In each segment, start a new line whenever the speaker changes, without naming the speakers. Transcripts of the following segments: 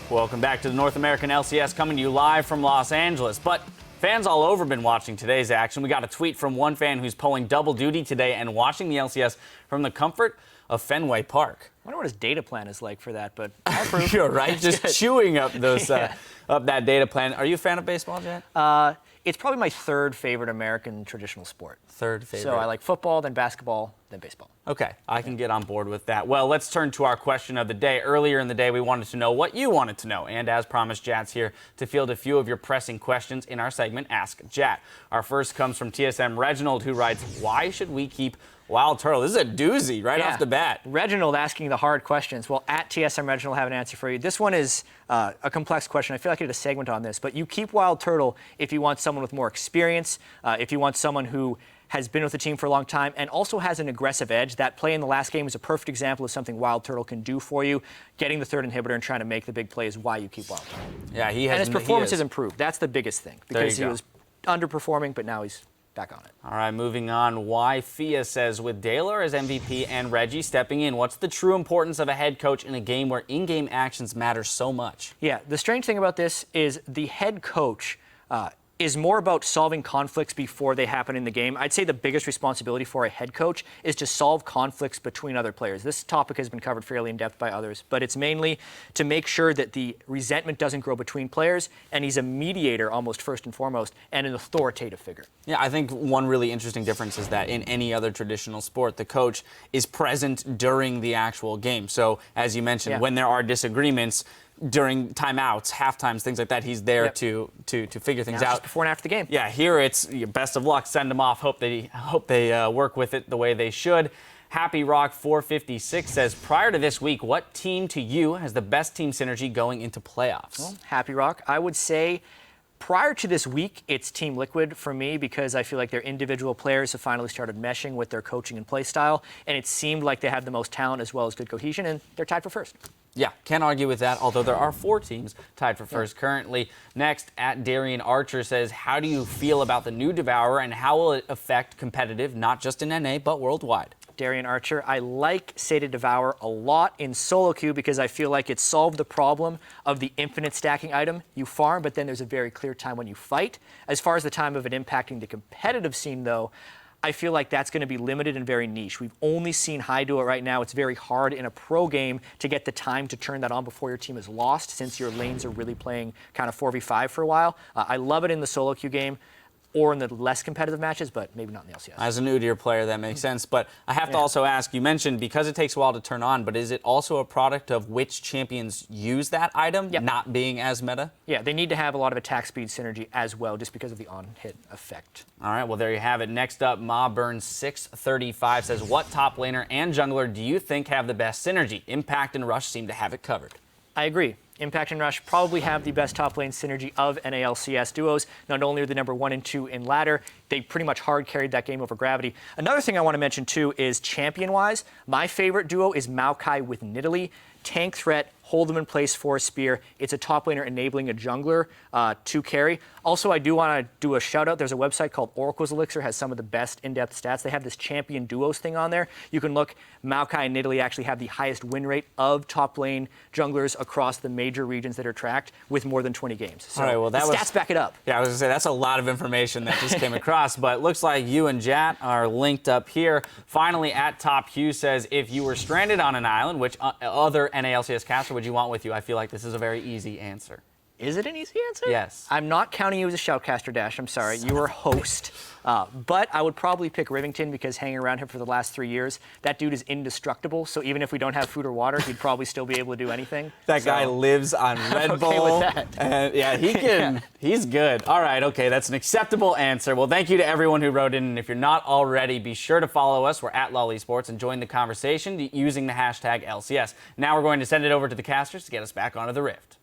Welcome back to the North American LCS, coming to you live from Los Angeles. But fans all over been watching today's action. We got a tweet from one fan who's pulling double duty today and watching the LCS from the comfort of Fenway Park.
I wonder what his data plan is like for that, but I approve.
You're right, just chewing up those up that data plan. Are you a fan of baseball, Jet?
It's probably my third favorite American traditional sport.
Third favorite.
So I like football, then basketball, then baseball.
Okay, I can get on board with that. Well, let's turn to our question of the day. Earlier in the day, we wanted to know what you wanted to know. And as promised, Jat's here to field a few of your pressing questions in our segment, Ask Jat. Our first comes from TSM Reginald, who writes, why should we keep Wild Turtle? This is a doozy right off the bat.
Reginald asking the hard questions. Well, at TSM Reginald, have an answer for you. This one is a complex question. I feel like I did a segment on this, but you keep Wild Turtle if you want someone with more experience, if you want someone who has been with the team for a long time and also has an aggressive edge. That play in the last game is a perfect example of something Wild Turtle can do for you. Getting the third inhibitor and trying to make the big play is why you keep Wild Turtle.
Yeah, he has.
And his performance has improved. That's the biggest thing because he was underperforming, but now he's back on it.
All right, moving on. Why Fia says, with Daylor as MVP and Reggie stepping in, what's the true importance of a head coach in a game where in-game actions matter so much?
Yeah, the strange thing about this is the head coach is more about solving conflicts before they happen in the game. I'd say the biggest responsibility for a head coach is to solve conflicts between other players. This topic has been covered fairly in depth by others, but it's mainly to make sure that the resentment doesn't grow between players, and he's a mediator almost first and foremost, and an authoritative figure.
Yeah, I think one really interesting difference is that in any other traditional sport, the coach is present during the actual game. So, as you mentioned, when there are disagreements, during timeouts, halftimes, things like that, he's there to figure things out.
Just before and after the game.
Yeah, here it's best of luck, send them off, hope they work with it the way they should. Happy Rock 456 says, prior to this week, what team to you has the best team synergy going into playoffs?
Well, Happy Rock, I would say prior to this week, it's Team Liquid for me because I feel like their individual players have finally started meshing with their coaching and play style, and it seemed like they have the most talent as well as good cohesion, and they're tied for first.
Yeah, can't argue with that, although there are 4 teams tied for first currently. Next, at Darian Archer says, how do you feel about the new Devourer and how will it affect competitive, not just in NA, but worldwide?
Darian Archer, I like Seda Devour a lot in solo queue because I feel like it solved the problem of the infinite stacking item. You farm, but then there's a very clear time when you fight. As far as the time of it impacting the competitive scene, though, I feel like that's going to be limited and very niche. We've only seen High do it right now. It's very hard in a pro game to get the time to turn that on before your team is lost, since your lanes are really playing kind of 4v5 for a while. I love it in the solo queue game or in the less competitive matches, but maybe not in the LCS.
As a new-to-your player, that makes sense. But I have to also ask, you mentioned because it takes a while to turn on, but is it also a product of which champions use that item, not being as meta?
Yeah, they need to have a lot of attack speed synergy as well, just because of the on-hit effect.
All right, well, there you have it. Next up, MaBurn635 says, what top laner and jungler do you think have the best synergy? Impact and Rush seem to have it covered.
I agree. Impact and Rush probably have the best top lane synergy of NALCS duos. Not only are they number 1 and 2 in ladder, they pretty much hard carried that game over Gravity. Another thing I want to mention too is champion-wise, my favorite duo is Maokai with Nidalee. Tank threat, hold them in place for a spear. It's a top laner enabling a jungler to carry. Also, I do want to do a shout out. There's a website called Oracle's Elixir, has some of the best in-depth stats. They have this champion duos thing on there. You can look, Maokai and Nidalee actually have the highest win rate of top lane junglers across the major regions that are tracked with more than 20 games. So
all right, well,
stats back it up.
Yeah, I was going to say, that's a lot of information that just came across, but it looks like you and Jat are linked up here. Finally, at Top Hugh says, if you were stranded on an island, which other NALCS caster would you want with you? I feel like this is a very easy answer.
Is it an easy answer?
Yes.
I'm not counting you as a shoutcaster, Dash. I'm sorry. You were a host. But I would probably pick Rivington because hanging around him for the last 3 years, that dude is indestructible. So even if we don't have food or water, he'd probably still be able to do anything.
That guy lives on Red Bull.
Okay with that.
And yeah, he can. He's good. All right, okay, that's an acceptable answer. Well, thank you to everyone who wrote in. And if you're not already, be sure to follow us. We're at Lolly Sports and join the conversation using the hashtag LCS. Now we're going to send it over to the casters to get us back onto the Rift.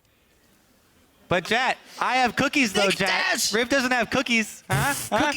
But Jat, I have cookies though, Jat.
Dash!
Rift doesn't have cookies.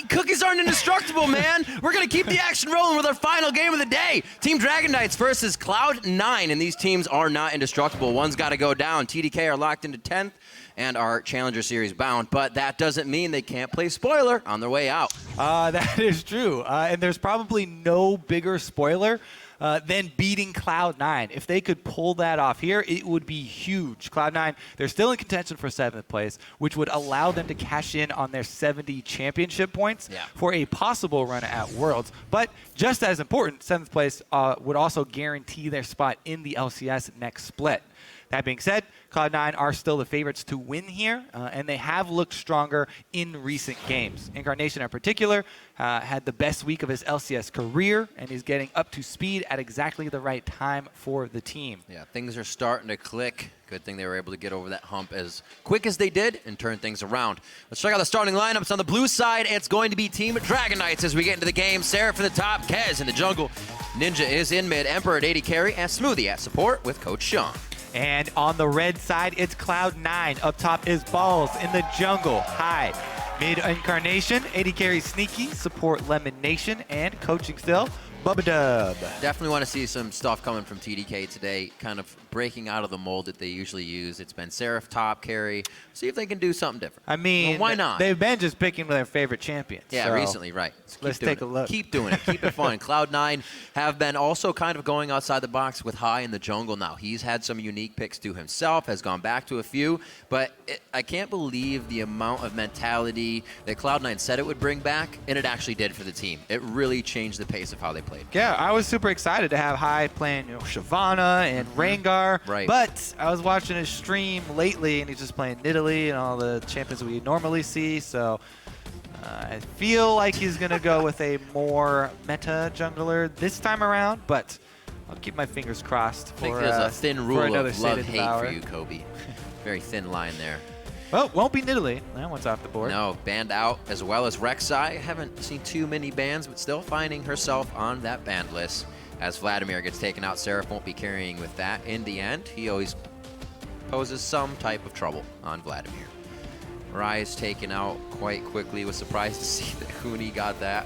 Cookies aren't indestructible, man. We're going to keep the action rolling with our final game of the day. Team Dragon Knights versus Cloud9, and these teams are not indestructible. One's got to go down. TDK are locked into 10th and are Challenger Series bound, but that doesn't mean they can't play spoiler on their way out.
That is true. And there's probably no bigger spoiler then beating Cloud9. If they could pull that off here, it would be huge. Cloud9, they're still in contention for 7th place, which would allow them to cash in on their 70 championship points for a possible run at Worlds. But just as important, 7th place would also guarantee their spot in the LCS next split. That being said, Cloud9 are still the favorites to win here, and they have looked stronger in recent games. Incarnation in particular had the best week of his LCS career, and he's getting up to speed at exactly the right time for the team.
Yeah, things are starting to click. Good thing they were able to get over that hump as quick as they did and turn things around. Let's check out the starting lineups on the blue side. It's going to be Team Dragon Knights as we get into the game. Seraph in the top, Kez in the jungle. Ninja is in mid, Emperor at AD carry, and Smoothie at support with Coach Sean.
And on the red side, it's Cloud9. Up top is Balls in the jungle. High. Mid Incarnation, AD carry Sneaky, support Lemon Nation, and coaching still, Bubba Dub.
Definitely want to see some stuff coming from TDK today, kind of breaking out of the mold that they usually use. It's been Seraph top carry. See if they can do something different.
I mean,
well, why not?
They've been just picking their favorite champions.
Yeah,
so
recently, right.
Let's take a look.
Keep doing it. Keep it fun. Cloud9 have been also kind of going outside the box with High in the jungle now. He's had some unique picks to himself, has gone back to a few, but I can't believe the amount of mentality that Cloud9 said it would bring back, and it actually did for the team. It really changed the pace of how they played.
Yeah, I was super excited to have High playing Shyvana and Rengar.
Right.
But I was watching his stream lately, and he's just playing Nidalee and all the champions we normally see. So I feel like he's going to go with a more meta jungler this time around. But I'll keep my fingers crossed for
I think there's a thin rule
another
of love-hate for you, Kobe. Very thin line there.
Well, won't be Nidalee. That one's off the board.
No, banned out, as well as Rek'Sai. Haven't seen too many bans, but still finding herself on that banned list. As Vladimir gets taken out, Seraph won't be carrying with that. In the end, he always poses some type of trouble on Vladimir. Rise taken out quite quickly. Was surprised to see that Huni got that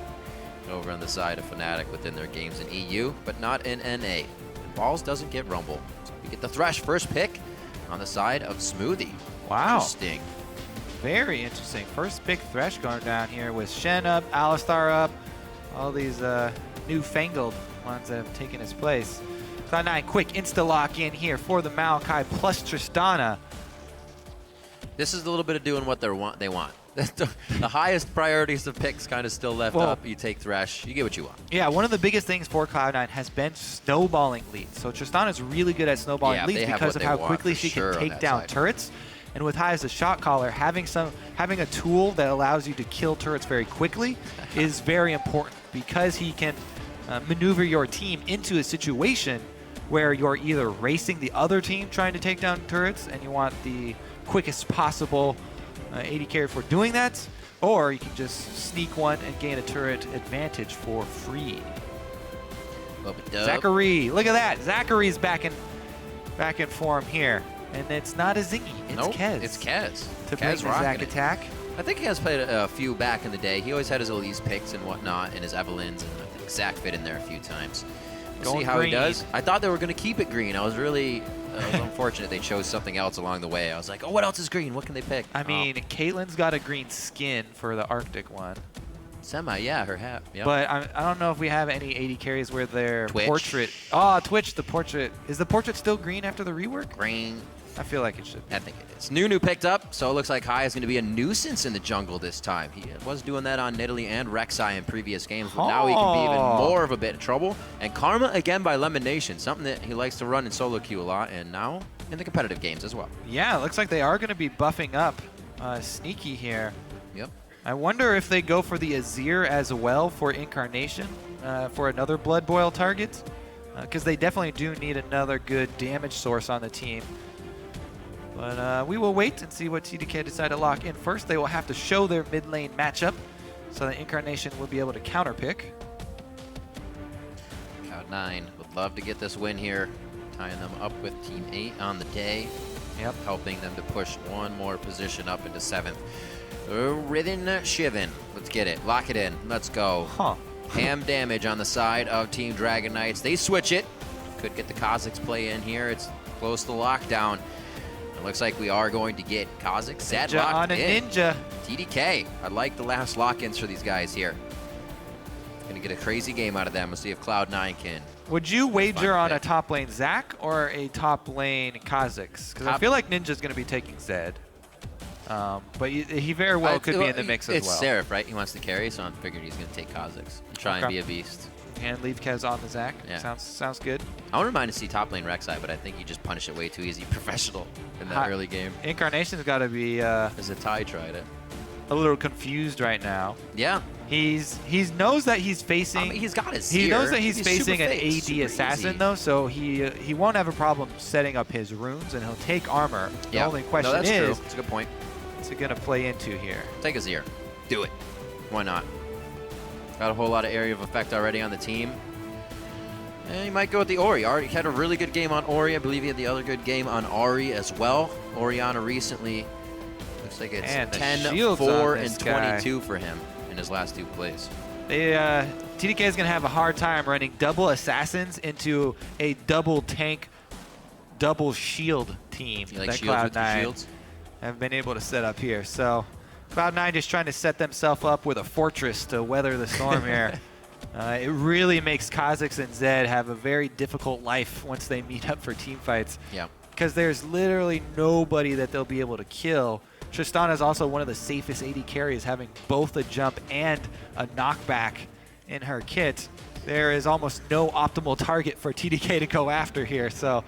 over on the side of Fnatic within their games in EU, but not in NA. Balls doesn't get Rumble. So we get the Thresh first pick on the side of Smoothie.
Wow.
Interesting.
Very interesting. First pick Thresh going down here with Shen up, Alistar up, all these newfangled ones that have taken his place. Cloud9 quick insta-lock in here for the Maokai plus Tristana.
This is a little bit of doing what they want. The highest priorities of picks kind of still left up. You take Thresh, you get what you want.
Yeah, one of the biggest things for Cloud9 has been snowballing leads. So Tristana's really good at snowballing leads because of how quickly she can take down turrets. And with High as a shot caller, having a tool that allows you to kill turrets very quickly is very important because he can maneuver your team into a situation where you're either racing the other team trying to take down turrets and you want the quickest possible AD carry for doing that, or you can just sneak one and gain a turret advantage for free. Zachary, look at that. Zachary's back in form here. And it's not a Ziggy, it's Kez.
It's Kez.
To bring the Zac attack.
I think he has played a few back in the day. He always had his Elise picks and whatnot, and his Evelyns, and I think Zac fit in there a few times. We'll see how he does. I thought they were going to keep it green. I was really unfortunate they chose something else along the way. I was like, oh, what else is green? What can they pick?
I mean, Caitlyn's got a green skin for the Arctic one.
Semi, yeah, her hat. Yep.
But I don't know if we have any AD carries where their
Twitch.
portrait... Oh, Twitch, the portrait. Is the portrait still green after the rework?
Green.
I feel like it should be.
I think it is. Nunu picked up, so it looks like High is going to be a nuisance in the jungle this time. He was doing that on Nidalee and Rek'Sai in previous games, but now he can be even more of a bit of trouble. And Karma again by Lemon Nation, something that he likes to run in solo queue a lot, and now in the competitive games as well.
Yeah, it looks like they are going to be buffing up Sneaky here.
Yep.
I wonder if they go for the Azir as well for Incarnation for another Blood Boil target, because they definitely do need another good damage source on the team. But we will wait and see what TDK decide to lock in first. They will have to show their mid lane matchup so that Incarnation will be able to counterpick.
Cloud9 would love to get this win here, tying them up with Team 8 on the day.
Yep.
Helping them to push one more position up into 7th. Riven Shivan. Let's get it. Lock it in. Let's go.
Huh.
Ham damage on the side of Team Dragon Knights. They switch it. Could get the Kha'Zix play in here. It's close to lockdown. It looks like we are going to get Kha'Zix set locked
on a
in.
Ninja.
TDK. I like the last lock-ins for these guys here. Gonna get a crazy game out of them. We'll see if Cloud9 can.
Would you wager on a
pick.
top lane Zac or a top lane Kha'Zix? Because I feel like Ninja's going to be taking Zed. But he very well could be in the mix as
it's
well.
Seraph, right? He wants to carry, so I figured he's going to take Kha'Zix and try and
Okay.
be a beast.
And leave Kez on the Zac.
Yeah.
Sounds good.
I wouldn't mind to see top lane Rek'Sai, but I think you just punish it way too easy professional in that early game.
Incarnation's got to be
As a tie tried it.
a little confused right now.
Yeah.
He knows that he's facing.
I mean, he's got his
He
Seer.
knows that he's facing
super
an
fake,
AD
super
assassin
easy.
though, so he won't have a problem setting up his runes, and he'll take armor. The
Yeah.
only question
no, that's
is,
true. That's a good point.
what's it gonna play into here?
Take a Seer. Do it. Why not? Got a whole lot of area of effect already on the team. And he might go with the Ori. Already had a really good game on Ori. I believe he had the other good game on Ari as well. Orianna recently, looks like it's
Man, the
10,
shields
4,
on this
and
guy.
22 for him in his last 2 plays.
TDK is gonna have a hard time running double assassins into a double tank, double shield team.
You like
that
shields with your
Cloud9
shields?
have been able to set up here. So Cloud9 just trying to set themselves up with a fortress to weather the storm here. It really makes Kha'Zix and Zed have a very difficult life once they meet up for team fights.
Yeah.
Because there's literally nobody that they'll be able to kill. Tristana is also one of the safest AD carries, having both a jump and a knockback in her kit. There is almost no optimal target for TDK to go after here. So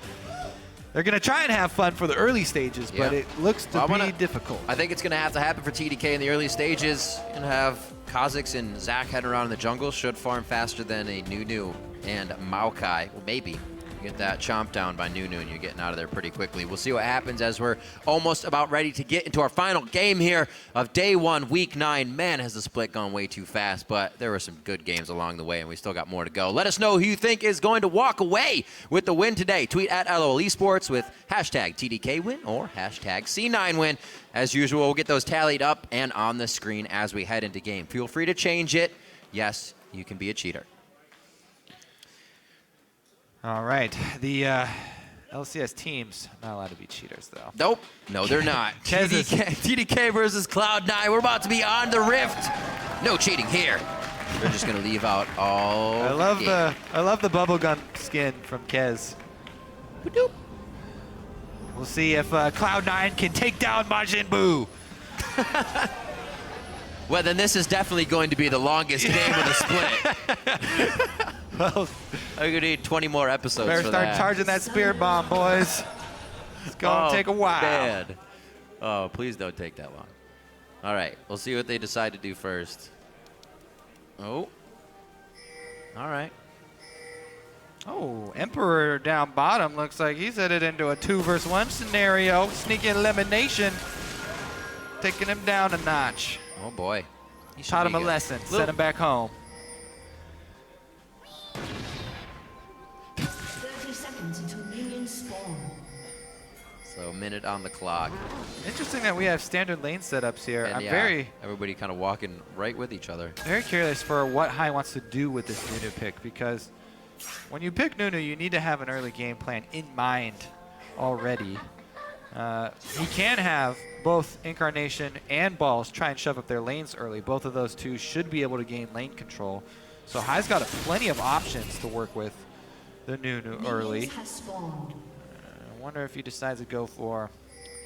they're going to try and have fun for the early stages, but
Yeah.
it looks to be difficult.
I think it's going to have to happen for TDK in the early stages and have Kha'Zix and Zac heading around in the jungle. Should farm faster than a Nunu and Maokai. Well, maybe. You get that chomped down by Nunu and you're getting out of there pretty quickly. We'll see what happens as we're almost about ready to get into our final game here of day 1, week 9. Man, has the split gone way too fast, but there were some good games along the way and we still got more to go. Let us know who you think is going to walk away with the win today. Tweet at LOL Esports with hashtag TDK win or hashtag C9 win. As usual, we'll get those tallied up and on the screen as we head into game. Feel free to change it. Yes, you can be a cheater.
All right. The LCS teams, not allowed to be cheaters, though.
Nope. No, they're not.
Kez is-
TDK versus Cloud9. We're about to be on the Rift. No cheating here. They're just going to leave out all
I love
game.
the bubblegum skin from Kez. We'll see if Cloud9 can take down Majin Buu.
Well, then this is definitely going to be the longest game of the split.
Well,
I'm going to need 20 more episodes
better
for
start
that.
charging that spirit bomb, boys. It's going to take a while.
Man. Oh, please don't take that long. All right, we'll see what they decide to do first. Oh. All right.
Oh, Emperor down bottom looks like he's headed into a 2 versus 1 scenario. Sneaky elimination. Taking him down a notch.
Oh, boy. He should
Taught him
be
a
good.
lesson.
Little-
Sent him back home.
30 seconds until minions spawn.
So, a minute on the clock.
Interesting that we have standard lane setups here.
And
I'm
yeah,
very
everybody kind of walking right with each other.
very curious for what Hai wants to do with this Nunu pick, because when you pick Nunu, you need to have an early game plan in mind already. He can have both Incarnation and Balls try and shove up their lanes early. Both of those two should be able to gain lane control. So Hai's got plenty of options to work with the Nunu early.
Minions have spawned.
I wonder if he decides to go for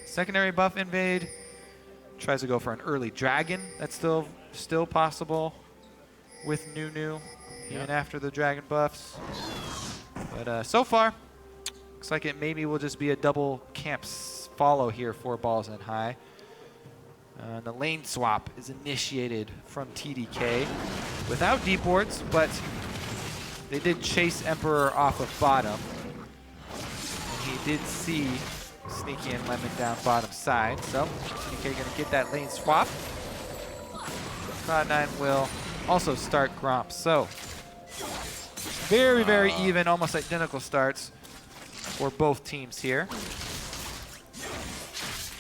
secondary buff invade. Tries to go for an early dragon. That's still possible with Nunu, even after the dragon buffs. But so far, looks like it maybe will just be a double camp follow here for Balls and Hai. The lane swap is initiated from TDK without deep wards, but they did chase Emperor off of bottom. And he did see Sneaky and Lemon down bottom side, so TDK gonna get that lane swap. Cloud9 will also start Gromp, so very, very even, almost identical starts for both teams here.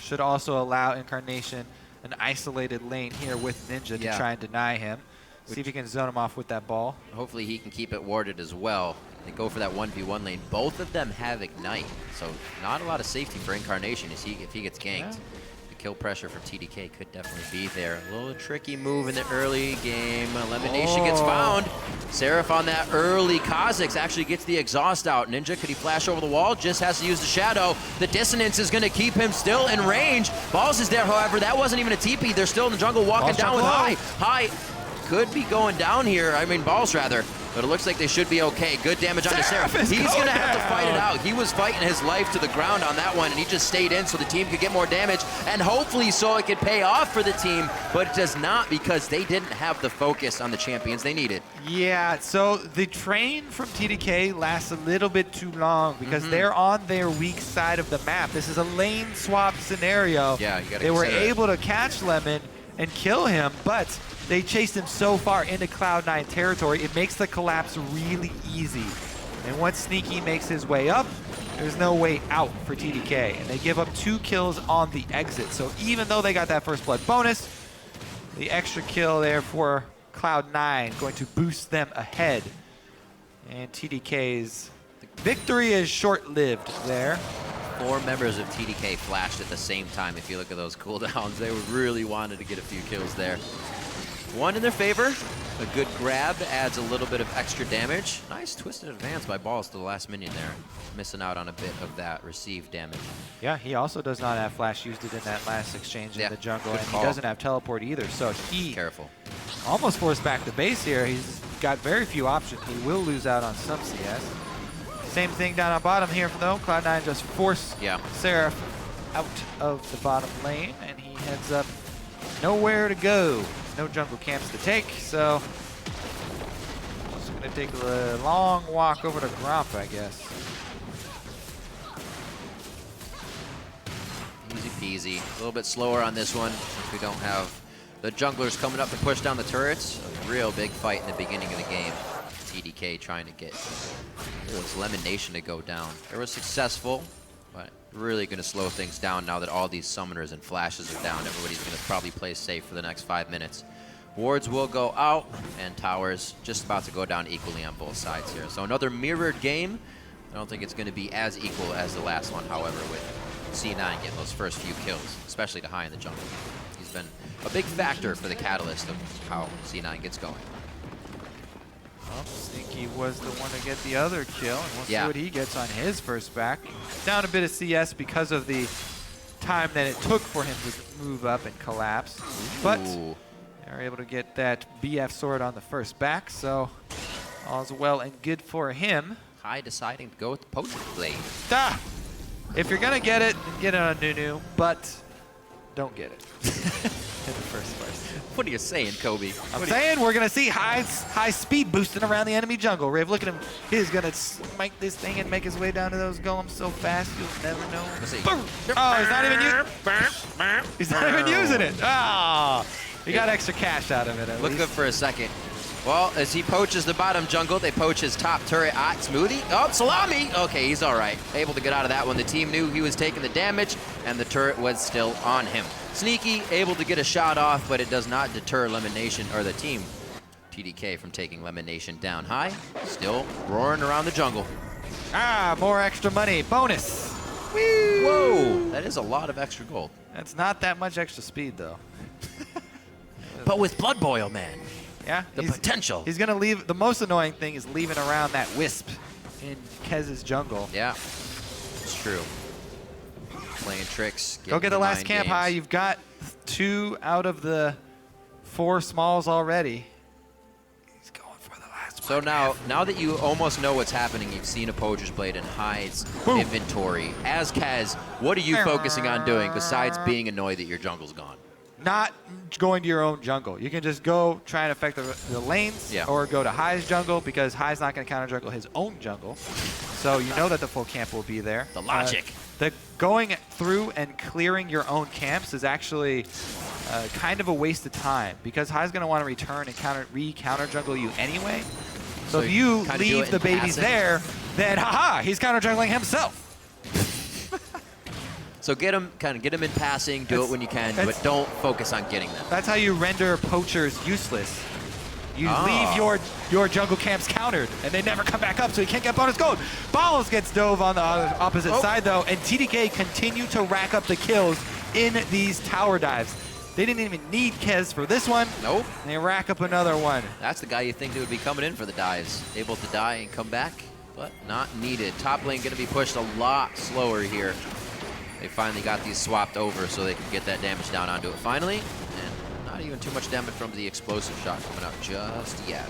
Should also allow Incarnation an isolated lane here with Ninja to try and deny him. See if he can zone him off with that ball.
Hopefully he can keep it warded as well. They go for that 1v1 lane. Both of them have Ignite, so not a lot of safety for Incarnation if he gets ganked. kill pressure from TDK could definitely be there. A little tricky move in the early game. Elimination gets found. Seraph on that early Kha'Zix actually gets the exhaust out. Ninja, could he flash over the wall? Just has to use the shadow. The dissonance is going to keep him still in range. Balls is there, however. That wasn't even a TP. They're still in the jungle walking down with High. High could be going down here. I mean, Balls rather. But it looks like they should be okay. Good damage onto Seraph. He's going to have to fight it out. He was fighting his life to the ground on that one, and he just stayed in so the team could get more damage, and hopefully so it could pay off for the team, but it does not because they didn't have the focus on the champions they needed.
Yeah, so the train from TDK lasts a little bit too long because they're on their weak side of the map. This is a lane swap scenario.
Yeah, you gotta
They were
consider it.
able to catch Lemon and kill him, but they chased him so far into Cloud9 territory, it makes the collapse really easy. And once Sneaky makes his way up, there's no way out for TDK. And they give up 2 kills on the exit. So even though they got that first blood bonus, the extra kill there for Cloud9 going to boost them ahead. And TDK's victory is short-lived there.
4 members of TDK flashed at the same time. If you look at those cooldowns, they really wanted to get a few kills there. 1 in their favor. A good grab adds a little bit of extra damage. Nice twisted advance by Balls to the last minion there. Missing out on a bit of that received damage.
Yeah, he also does not have flash, used it in that last exchange in the jungle,
good
and
call.
he doesn't have teleport either, so he
Careful.
almost forced back the base here. He's got very few options. He will lose out on some CS. Same thing down on bottom here though. Cloud9 just forced Seraph out of the bottom lane, and he heads up nowhere to go. No jungle camps to take, so just gonna take a long walk over to Gromp, I guess.
Easy peasy. A little bit slower on this one since we don't have the junglers coming up to push down the turrets. A real big fight in the beginning of the game. TDK trying to get this Lemon Nation to go down. It was successful, but really going to slow things down now that all these summoners and flashes are down. Everybody's going to probably play safe for the next 5 minutes. Wards will go out, and towers just about to go down equally on both sides here. So another mirrored game. I don't think it's going to be as equal as the last one, however, with C9 getting those first few kills, especially to High in the jungle. He's been a big factor for the catalyst of how C9 gets going.
Well, Sneaky was the one to get the other kill, and we'll see what he gets on his first back. Down a bit of CS because of the time that it took for him to move up and collapse. But they're able to get that BF sword on the first back, so all's well and good for him.
High deciding to go with the potion blade.
If you're going to get it on Nunu, but don't get it in the first place.
What are you saying, Kobe?
I'm saying we're going to see high speed boosting around the enemy jungle. Riv, look at him. He's going to smite this thing and make his way down to those golems so fast you'll never know. Boom. Oh, he's not even using it. Oh, he got extra cash out of it at
Look
least.
good for a second. Well, as he poaches the bottom jungle, they poach his top turret. Smoothie. Oh, Salami. Okay, he's all right. Able to get out of that one. The team knew he was taking the damage, and the turret was still on him. Sneaky, able to get a shot off, but it does not deter Lemon Nation, or the team, TDK, from taking Lemon Nation down. High, still roaring around the jungle.
More extra money. Bonus.
Woo. Whoa, that is a lot of extra gold.
That's not that much extra speed, though.
But with Blood Boil, man.
Yeah,
The potential.
He's going to leave. The most annoying thing is leaving around that Wisp in Kez's jungle.
Yeah, it's true. Playing tricks.
Go get the last camp High. You've got 2 out of the 4 smalls already. He's going for the last
So
one.
now that you almost know what's happening, you've seen a Poacher's Blade in High's inventory. As Kez, what are you focusing on doing besides being annoyed that your jungle's gone?
Not going to your own jungle. You can just go try and affect the lanes or go to High's jungle because High's not going to counter jungle his own jungle. So you know that the full camp will be there.
The logic.
The going through and clearing your own camps is actually kind of a waste of time because High's going to want to return and re-counter jungle you anyway. So if you leave the babies there, then he's counter jungling himself.
So get him in passing, do it when you can, but don't focus on getting them.
That's how you render poachers useless. You leave your jungle camps countered, and they never come back up, so you can't get bonus gold. Balls gets dove on the opposite side, though, and TDK continue to rack up the kills in these tower dives. They didn't even need Kez for this one.
Nope.
They rack up another one.
That's the guy you think that would be coming in for the dives. Able to die and come back, but not needed. Top lane going to be pushed a lot slower here. They finally got these swapped over so they can get that damage down onto it finally. And not even too much damage from the explosive shot coming out just yet.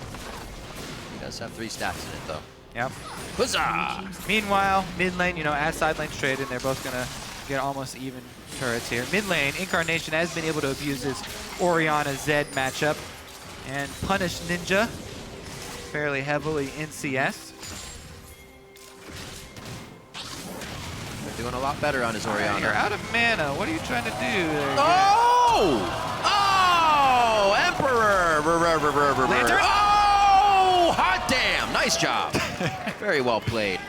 He does have 3 stacks in it though.
Yep.
Huzzah!
Meanwhile, mid lane, you know, as side lanes trade, and they're both going to get almost even turrets here. Mid lane, Incarnation has been able to abuse this Orianna Zed matchup and punish Ninja fairly heavily in CS.
They're doing a lot better on his Orianna.
You're out of mana. What are you trying to do there?
Oh! Oh! Emperor!
Lantern?
Oh! Hot damn! Nice job. Very well played.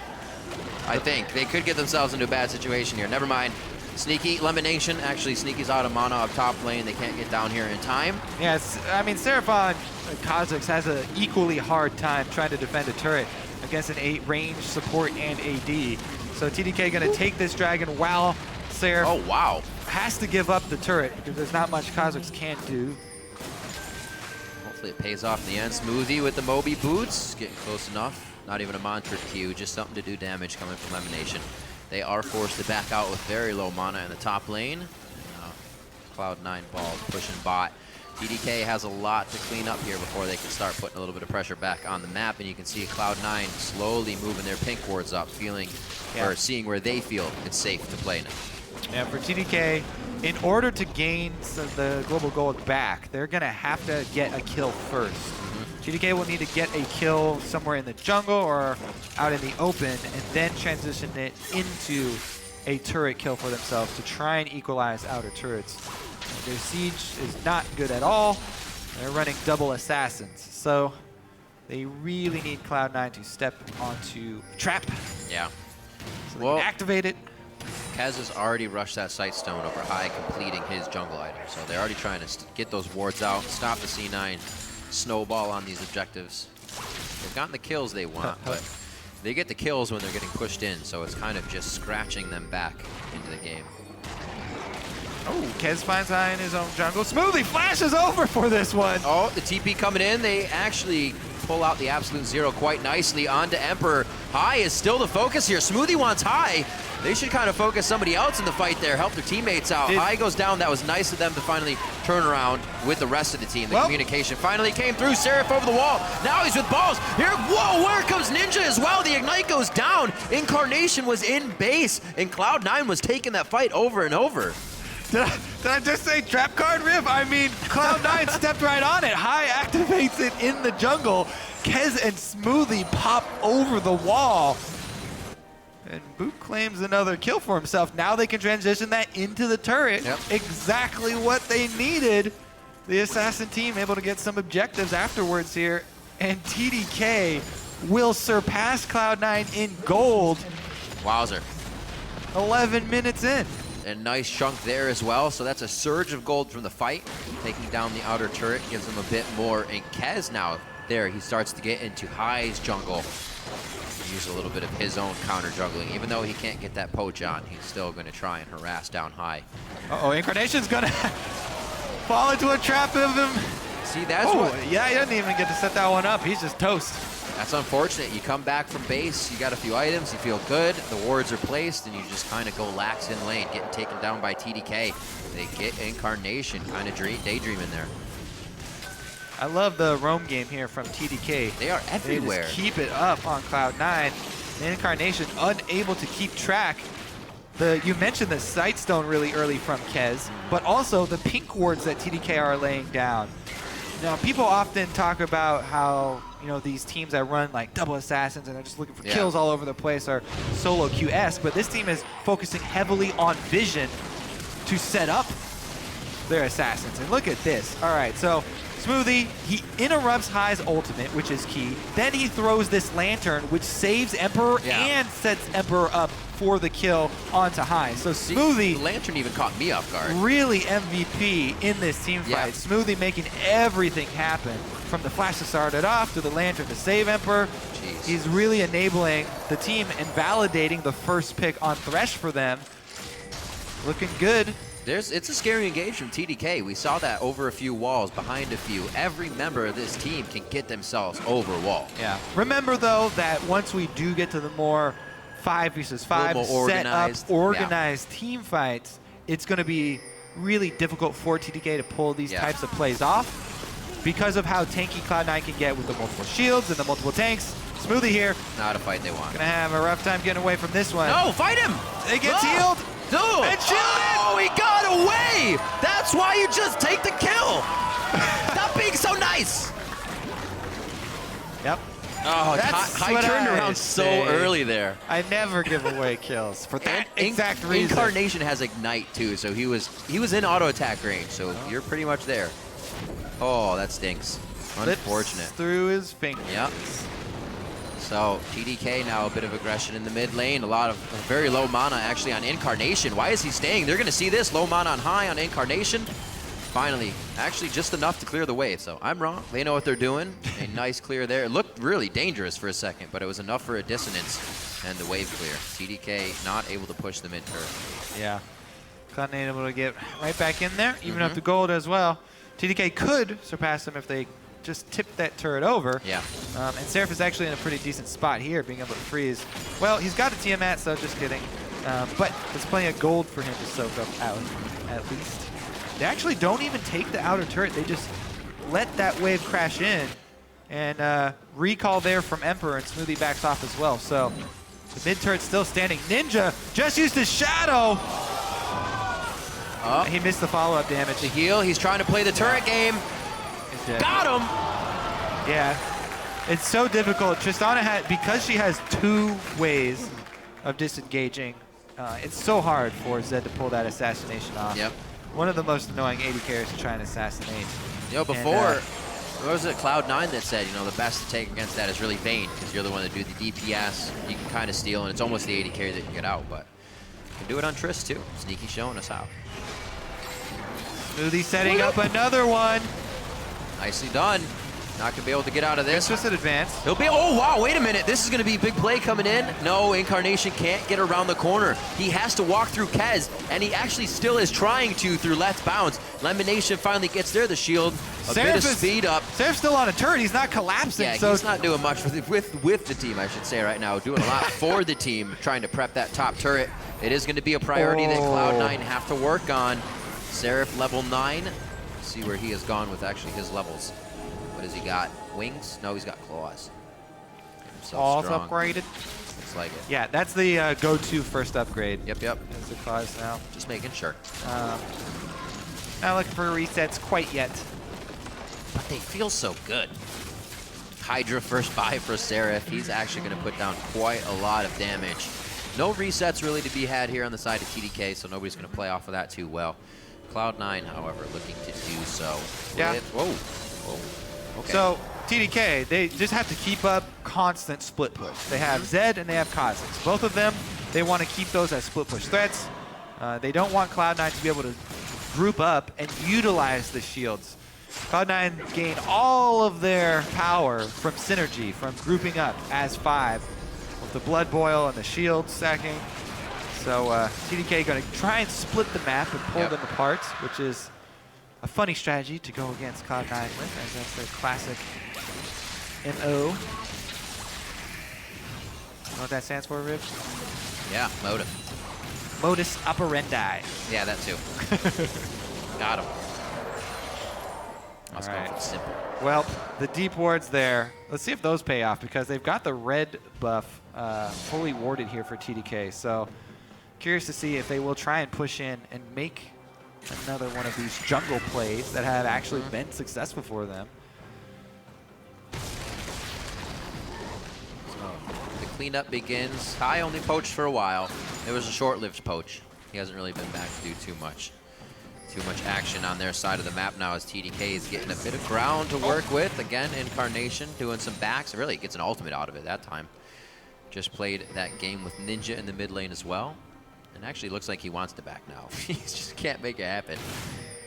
I think they could get themselves into a bad situation here. Never mind. Sneaky, Lemonation. Actually, Sneaky's out of mana up top lane. They can't get down here in time.
Yeah, I mean, Seraphon Kha'Zix has an equally hard time trying to defend a turret against an range support and AD. So TDK going to take this dragon while Seraph has to give up the turret because there's not much Kha'Zix can do.
Hopefully it pays off in the end. Smoothie with the Moby boots. Getting close enough. Not even a mantra Q, just something to do damage coming from Lemonation. They are forced to back out with very low mana in the top lane. Cloud9 ball pushing bot. TDK has a lot to clean up here before they can start putting a little bit of pressure back on the map, and you can see Cloud9 slowly moving their pink wards up, or seeing where they feel it's safe to play now.
Yeah, for TDK, in order to gain the global gold back, they're going to have to get a kill first. TDK will need to get a kill somewhere in the jungle or out in the open and then transition it into a turret kill for themselves to try and equalize outer turrets. Their siege is not good at all. They're running double assassins, so they really need Cloud9 to step onto trap.
Yeah.
So they can activate it.
Kez has already rushed that Sightstone over high, completing his jungle item. So they're already trying to get those wards out, stop the C9 snowball on these objectives. They've gotten the kills they want, but they get the kills when they're getting pushed in, so it's kind of just scratching them back into the game.
Oh, Kez finds high in his own jungle. Smoothly flashes over for this one.
Oh, the TP coming in. They actually pull out the Absolute Zero quite nicely onto Emperor. High is still the focus here. Smoothie wants High. They should kind of focus somebody else in the fight there, help their teammates out. High goes down. That was nice of them to finally turn around with the rest of the team. The communication finally came through. Seraph over the wall. Now he's with balls. Here, whoa, where comes Ninja as well? The Ignite goes down. Incarnation was in base, and Cloud9 was taking that fight over and over.
Did I just say trap card riff? I mean, Cloud9 stepped right on it. High activates it in the jungle. Kez and Smoothie pop over the wall. And Boot claims another kill for himself. Now they can transition that into the turret.
Yep.
Exactly what they needed. The Assassin team able to get some objectives afterwards here. And TDK will surpass Cloud9 in gold.
Wowzer.
11 minutes in.
A nice chunk there as well. So that's a surge of gold from the fight. Taking down the outer turret gives him a bit more. And Kez now, there, he starts to get into High's jungle. Use a little bit of his own counter juggling. Even though he can't get that poach on, he's still going to try and harass down High.
Uh-oh, Incarnation's going to fall into a trap of him.
See, that's what...
Yeah, he doesn't even get to set that one up. He's just toast.
That's unfortunate. You come back from base, you got a few items, you feel good, the wards are placed, and you just kind of go lax in lane, getting taken down by TDK. They get Incarnation kind of daydreaming there.
I love the roam game here from TDK.
They are everywhere.
They just keep it up on Cloud9. Incarnation unable to keep track. You mentioned the Sightstone really early from Kez, but also the pink wards that TDK are laying down. Now, people often talk about how, you know, these teams that run like double assassins and are just looking for kills all over the place are solo QS, but this team is focusing heavily on vision to set up their assassins. And look at this. All right, so Smoothie, he interrupts High's ultimate, which is key. Then he throws this lantern, which saves Emperor and sets Emperor up for the kill onto High. So Smoothie...
The lantern even caught me off guard.
Really MVP in this team fight. Smoothie making everything happen. From the flash to start it off, to the lantern to save Emperor.
Jeez.
He's really enabling the team and validating the first pick on Thresh for them. Looking good.
It's a scary engage from TDK. We saw that over a few walls, behind a few. Every member of this team can get themselves over a wall.
Yeah. Remember, though, that once we do get to the more 5 versus 5
more
set up,
organized.
organized team fights, it's going to be really difficult for TDK to pull these types of plays off because of how tanky Cloud9 can get with the multiple shields and the multiple tanks. Smoothie here.
Not a fight they want.
Gonna have a rough time getting away from this one.
No, fight him!
It gets healed.
No!
And shielded!
Oh, he got away! That's why you just take the kill! Stop being so nice!
Yep.
Oh,
That's
I
what
turned
I
around so
say.
early there.
I never give away kills for that exact reason.
Incarnation has Ignite too, so he was in auto attack range, so you're pretty much there. Oh, that stinks. Unfortunate.
Slips through his fingers.
Yep. So TDK now a bit of aggression in the mid lane. A lot of very low mana actually on Incarnation. Why is he staying? They're gonna see this low mana on high on Incarnation. Finally, actually just enough to clear the wave. So I'm wrong. They know what they're doing. A nice clear there. It looked really dangerous for a second, but it was enough for a dissonance and the wave clear. TDK not able to push the mid turret.
Yeah. Cloud9 able to get right back in there, even up to gold as well. TDK could surpass them if they just tipped that turret over.
Yeah.
And Seraph is actually in a pretty decent spot here, being able to freeze. Well, he's got a Tiamat, so just kidding. But there's plenty of gold for him to soak up out, at least. They actually don't even take the outer turret. They just let that wave crash in. And recall there from Emperor, and Smoothie backs off as well. So the mid turret's still standing. Ninja just used his shadow.
Oh.
He missed the follow-up damage.
The heal, he's trying to play the turret game.
He's dead.
Got him!
Yeah. It's so difficult. Tristana had, because she has 2 ways of disengaging, it's so hard for Zed to pull that assassination off.
Yep.
One of the most annoying AD carries to try and assassinate.
You know, before, what was it, Cloud9 that said, you know, the best to take against that is really Vayne, because you're the one that do the DPS, you can kind of steal, and it's almost the AD carry that can get out, but you can do it on Trist too. Sneaky showing us how.
Smoothie setting up another one.
Nicely done. Not gonna be able to get out of this.
It's just an advance.
He'll be, oh wow, wait a minute. This is gonna be a big play coming in. No, Incarnation can't get around the corner. He has to walk through Kez, and he actually still is trying to through left bounce. Lemonation finally gets there, the shield. A bit of speed up.
Seraph's still on a turret, he's not collapsing.
Yeah,
so
he's not doing much with the team, I should say right now. Doing a lot for the team, trying to prep that top turret. It is gonna be a priority that Cloud9 have to work on. Seraph level 9. See where he has gone with actually his levels. What has he got? Wings? No, he's got claws.
all
Strong.
upgraded.
Looks like it.
Yeah, that's the go-to first upgrade.
Yep, yep.
As the claws now.
Just making sure.
Not looking for resets quite yet.
But they feel so good. Hydra first buy for Seraph. He's actually going to put down quite a lot of damage. No resets really to be had here on the side of TDK, so nobody's going to play off of that too well. Cloud9, however, looking to do so.
Yeah.
Whoa. Whoa. Okay.
So TDK, they just have to keep up constant split push. They have Zed and they have Kha'Zix. Both of them, they want to keep those as split push threats. They don't want Cloud9 to be able to group up and utilize the shields. Cloud9 gain all of their power from synergy, from grouping up as 5 with the Blood Boil and the shield stacking. So TDK going to try and split the map and pull them apart, which is a funny strategy to go against Cloud9 with, as that's their classic MO. Know what that stands for, Riv?
Yeah, motive.
Modus operandi.
Yeah, that too. Got him. I was going for the simple.
Well, the deep wards there. Let's see if those pay off, because they've got the red buff fully warded here for TDK. So curious to see if they will try and push in and make another one of these jungle plays that have actually been successful for them.
So the cleanup begins. Kai only poached for a while. It was a short-lived poach. He hasn't really been back to do too much action on their side of the map now, as TDK is getting a bit of ground to work with. Again, Incarnation doing some backs. Really gets an ultimate out of it that time. Just played that game with Ninja in the mid lane as well. And actually looks like he wants to back now. He just can't make it happen.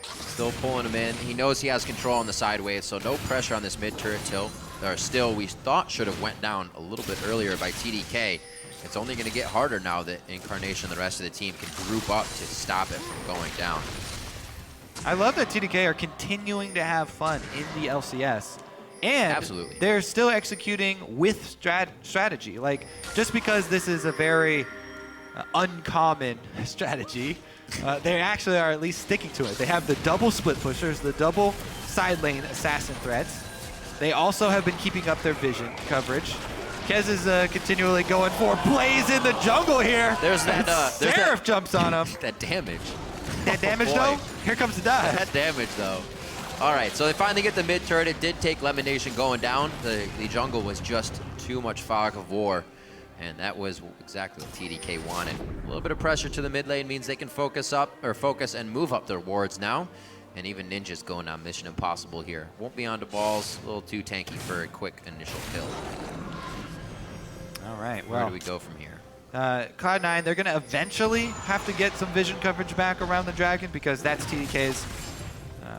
Still pulling him in. He knows he has control on the side wave, so no pressure on this mid turret tilt. Or still, we thought should have went down a little bit earlier by TDK. it's only going to get harder now that Incarnation and the rest of the team can group up to stop it from going down.
I love that TDK are continuing to have fun in the LCS. And
Absolutely.
they're still executing with strategy. Like, just because this is a very uncommon strategy, they actually are at least sticking to it. They have the double split pushers, the double side lane assassin threats. They also have been keeping up their vision coverage. Kez is continually going for plays in the jungle here.
There's that.
Seraph jumps on him.
That damage.
That damage,
boy.
though? Here comes the dive.
That damage, though. All right, so they finally get the mid turret. It did take Lemon Nation going down. The jungle was just too much fog of war, and that was exactly what TDK wanted. A little bit of pressure to the mid lane means they can focus and move up their wards now. And even Ninja's going on Mission Impossible here. Won't be onto balls. A little too tanky for a quick initial kill.
All right,
Where
well.
do we go from here?
Cloud9, they're going to eventually have to get some vision coverage back around the Dragon because that's TDK's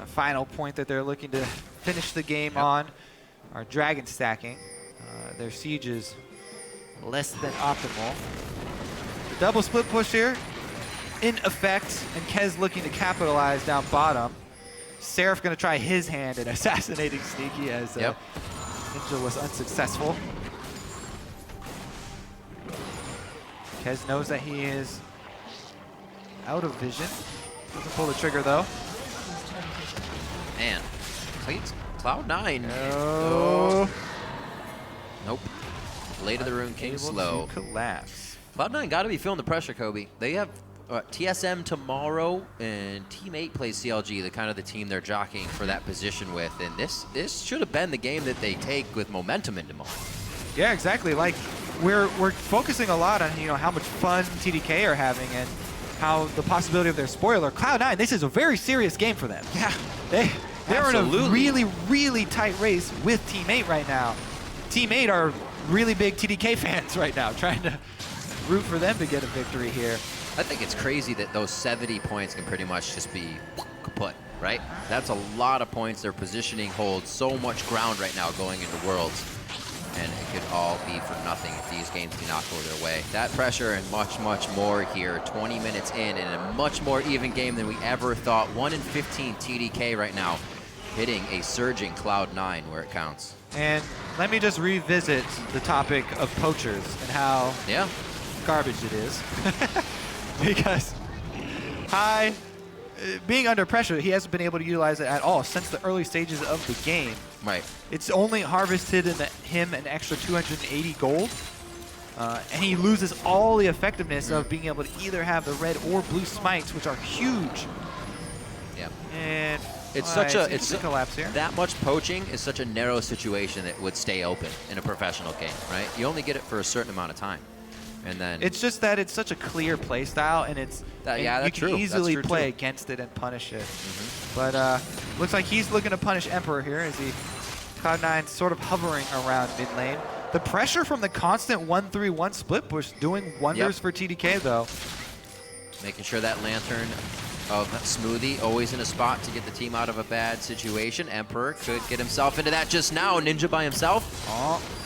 final point that they're looking to finish the game on. Our Dragon stacking. Their siege is less than optimal. The double split push here in effect, and Kez looking to capitalize down bottom. Seraph going to try his hand at assassinating Sneaky as Ninja was unsuccessful. Kez knows that he is out of vision. Doesn't pull the trigger though.
Man, Cloud9.
No.
Nope. Blade of the Rune King
Able
slow.
to collapse.
Cloud9 got to be feeling the pressure, Kobe. They have TSM tomorrow, and Team 8 plays CLG, the team they're jockeying for that position with. And this should have been the game that they take with momentum into tomorrow.
Yeah, exactly. Like we're focusing a lot on how much fun TDK are having and how the possibility of their spoiler. Cloud9, this is a very serious game for them. Yeah, they're in a really, really tight race with Team 8 right now. Team 8 are really big TDK fans right now, trying to root for them to get a victory here.
I think it's crazy that those 70 points can pretty much just be kaput, right? That's a lot of points. Their positioning holds so much ground right now going into Worlds. And it could all be for nothing if these games do not go their way. That pressure and much, much more here. 20 minutes in a much more even game than we ever thought. 1 in 15 TDK right now, hitting a surging Cloud9 where it counts.
And let me just revisit the topic of poachers and how garbage it is. Because being under pressure, he hasn't been able to utilize it at all since the early stages of the game.
Right.
It's only harvested him an extra 280 gold, and he loses all the effectiveness of being able to either have the red or blue smites, which are huge.
Yeah.
And
it's
a collapse here.
That much poaching is such a narrow situation that would stay open in a professional game, right? You only get it for a certain amount of time. And then
it's just that it's such a clear play style, and you can easily play against it and punish it. But looks like he's looking to punish Emperor here as Cloud9 sort of hovering around mid lane. The pressure from the constant 1-3-1 split push doing wonders for TDK though.
Making sure that Lantern of Smoothie always in a spot to get the team out of a bad situation. Emperor could get himself into that just now. Ninja by himself.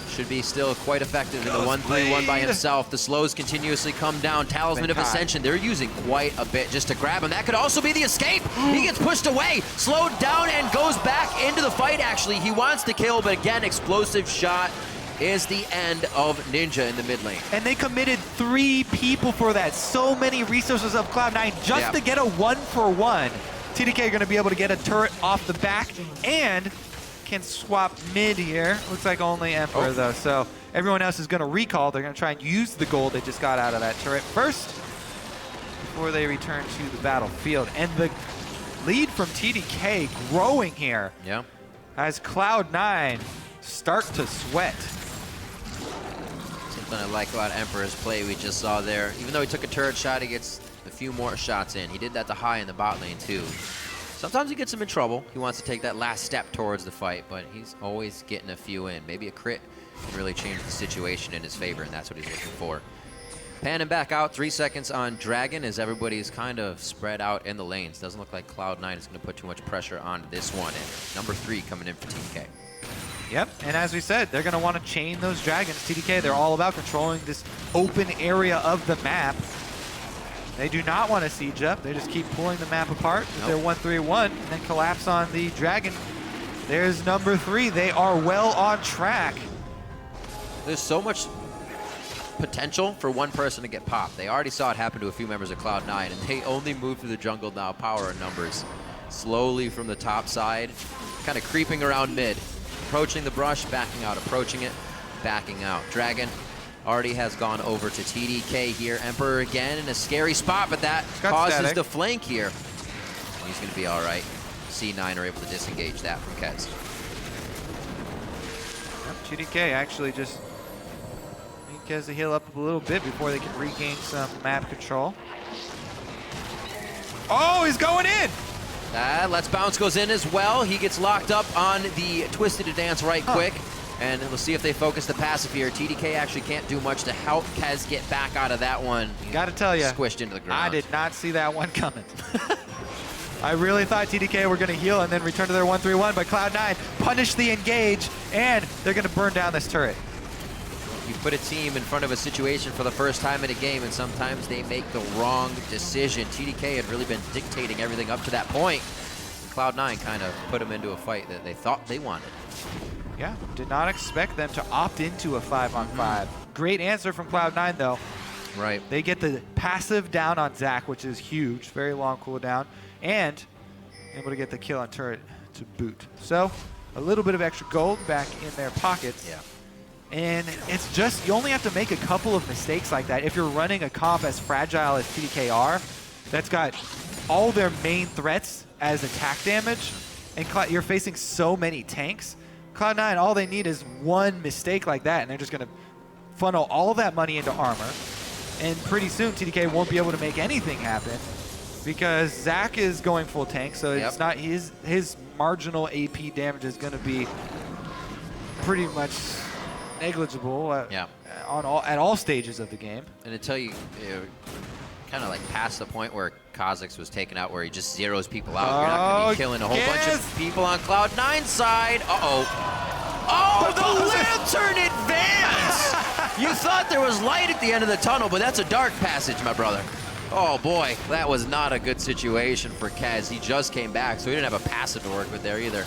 Should be still quite effective in the 1-3-1 by himself. The slows continuously come down. Talisman of Ascension, they're using quite a bit just to grab him. That could also be the escape. He gets pushed away, slowed down, and goes back into the fight, actually. He wants to kill, but again, explosive shot is the end of Ninja in the mid lane.
And they committed 3 people for that. So many resources of Cloud9 just to get a 1-for-1. TDK are going to be able to get a turret off the back and can swap mid here. Looks like only Emperor though. So everyone else is going to recall. They're going to try and use the gold they just got out of that turret first before they return to the battlefield. And the lead from TDK growing here as Cloud9 start to sweat.
Something I like about Emperor's play we just saw there. Even though he took a turret shot, he gets a few more shots in. He did that to High in the bot lane too. Sometimes he gets him in trouble. He wants to take that last step towards the fight, but he's always getting a few in. Maybe a crit can really change the situation in his favor, and that's what he's looking for. Panning back out, 3 seconds on Dragon as everybody's kind of spread out in the lanes. Doesn't look like Cloud9 is going to put too much pressure on this one. And number 3 coming in for TDK.
Yep, and as we said, they're going to want to chain those Dragons. TDK, they're all about controlling this open area of the map. They do not want to siege up. They just keep pulling the map apart with their 1-3-1 and then collapse on the Dragon. There's number 3. They are well on track.
There's so much potential for one person to get popped. They already saw it happen to a few members of Cloud9, and they only move through the jungle now, power and numbers. Slowly from the top side, kind of creeping around mid. Approaching the brush, backing out, approaching it, backing out. Dragon already has gone over to TDK here. Emperor again in a scary spot, but that causes
static.
the flank here. He's going to be all right. C9 are able to disengage that from Kez.
TDK actually just need Kez to heal up a little bit before they can regain some map control. Oh, he's going in!
Let's Bounce goes in as well. He gets locked up on the Twisted Advance right quick. And we'll see if they focus the passive here. TDK actually can't do much to help Kez get back out of that one.
Gotta tell you,
Squished into the ground.
I did not see that one coming. I really thought TDK were going to heal and then return to their 1-3-1, but Cloud9 punished the engage, and they're going to burn down this turret.
You put a team in front of a situation for the first time in a game, and sometimes they make the wrong decision. TDK had really been dictating everything up to that point. Cloud9 kind of put them into a fight that they thought they wanted.
Yeah, did not expect them to opt into a 5-on-5. Great answer from Cloud9, though.
Right.
They get the passive down on Zach, which is huge, very long cooldown, and able to get the kill on turret to boot. So a little bit of extra gold back in their pockets.
Yeah.
And it's just, you only have to make a couple of mistakes like that. If you're running a comp as fragile as TDK are, that's got all their main threats as attack damage, and you're facing so many tanks. Cloud9, all they need is one mistake like that, and they're just going to funnel all of that money into armor. And pretty soon, TDK won't be able to make anything happen because Zach is going full tank, so it's not his marginal AP damage is going to be pretty much negligible at all stages of the game.
And until you kind of like past the point where Kha'Zix was taken out, where he just zeroes people out, you're not going to be killing a whole bunch of people on Cloud9's side. Oh, the Lantern advance! You thought there was light at the end of the tunnel, but that's a dark passage, my brother. Oh boy, that was not a good situation for Kez. He just came back, so he didn't have a passive to work with there either.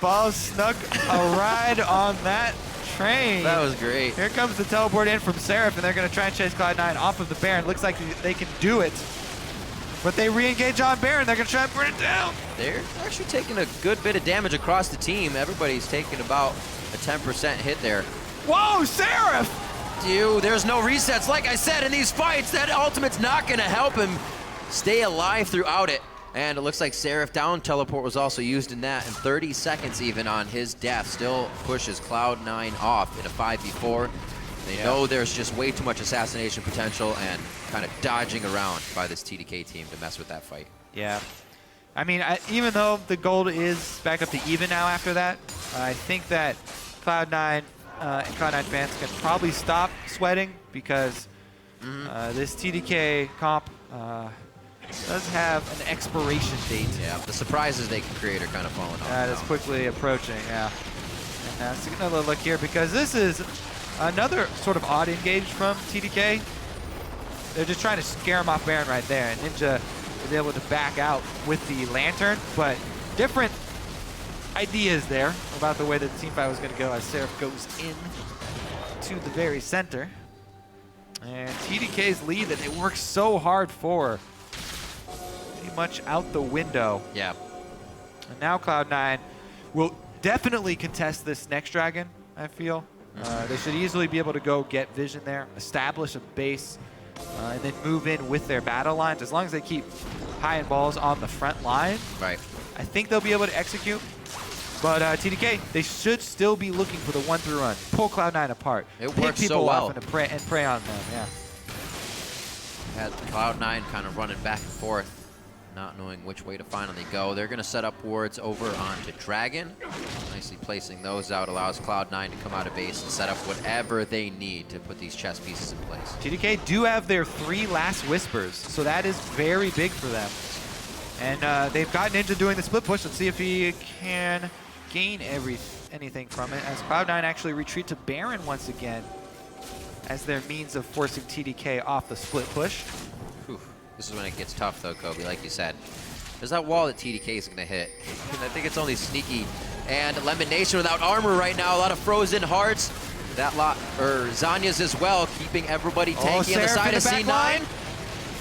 Ball snuck a ride on that train.
That was great.
Here comes the teleport in from Seraph, and they're going to try and chase Cloud9 off of the Baron. Looks like they can do it. But they re-engage on Baron. They're going to try and burn it down.
They're actually taking a good bit of damage across the team. Everybody's taking about a 10% hit there.
Whoa, Seraph!
Dude, there's no resets. Like I said, in these fights, that ultimate's not going to help him stay alive throughout it. And it looks like Seraph down teleport was also used in that, and 30 seconds even on his death still pushes Cloud9 off in a 5v4. They know there's just way too much assassination potential and kind of dodging around by this TDK team to mess with that fight.
Yeah. I mean, even though the gold is back up to even now after that, I think that Cloud9 and Cloud9 fans can probably stop sweating because this TDK comp does have an expiration date.
Yeah, the surprises they can create are kind of falling off.
That is quickly approaching, yeah. And let's take another look here because this is another sort of odd engage from TDK. They're just trying to scare him off Baron right there, and Ninja is able to back out with the Lantern, but different ideas there about the way that the team fight was going to go as Seraph goes in to the very center. And TDK's lead that they worked so hard for pretty much out the window.
Yeah.
And now Cloud9 will definitely contest this next dragon, I feel. They should easily be able to go get vision there, establish a base, and then move in with their battle lines. As long as they keep high and balls on the front line,
Right.
I think they'll be able to execute. But TDK, they should still be looking for the 1-through-run. Pull Cloud9 apart.
It
pick
works
people
so well.
off and prey on them, yeah.
Had Cloud9 kind of running back and forth, not knowing which way to finally go. They're going to set up wards over onto Dragon. Nicely placing those out allows Cloud9 to come out of base and set up whatever they need to put these chess pieces in place.
TDK do have their 3 last Whispers, so that is very big for them. And they've got Ninja doing the split push. Let's see if he can gain anything from it as Cloud9 actually retreat to Baron once again. as their means of forcing TDK off the split push.
Whew. This is when it gets tough, though, Kobe, like you said. There's that wall that TDK is going to hit. And I think it's only sneaky. And Lemon Nation without armor right now. A lot of frozen hearts. That lot, Zanya's as well, keeping everybody tanky on the side of C9.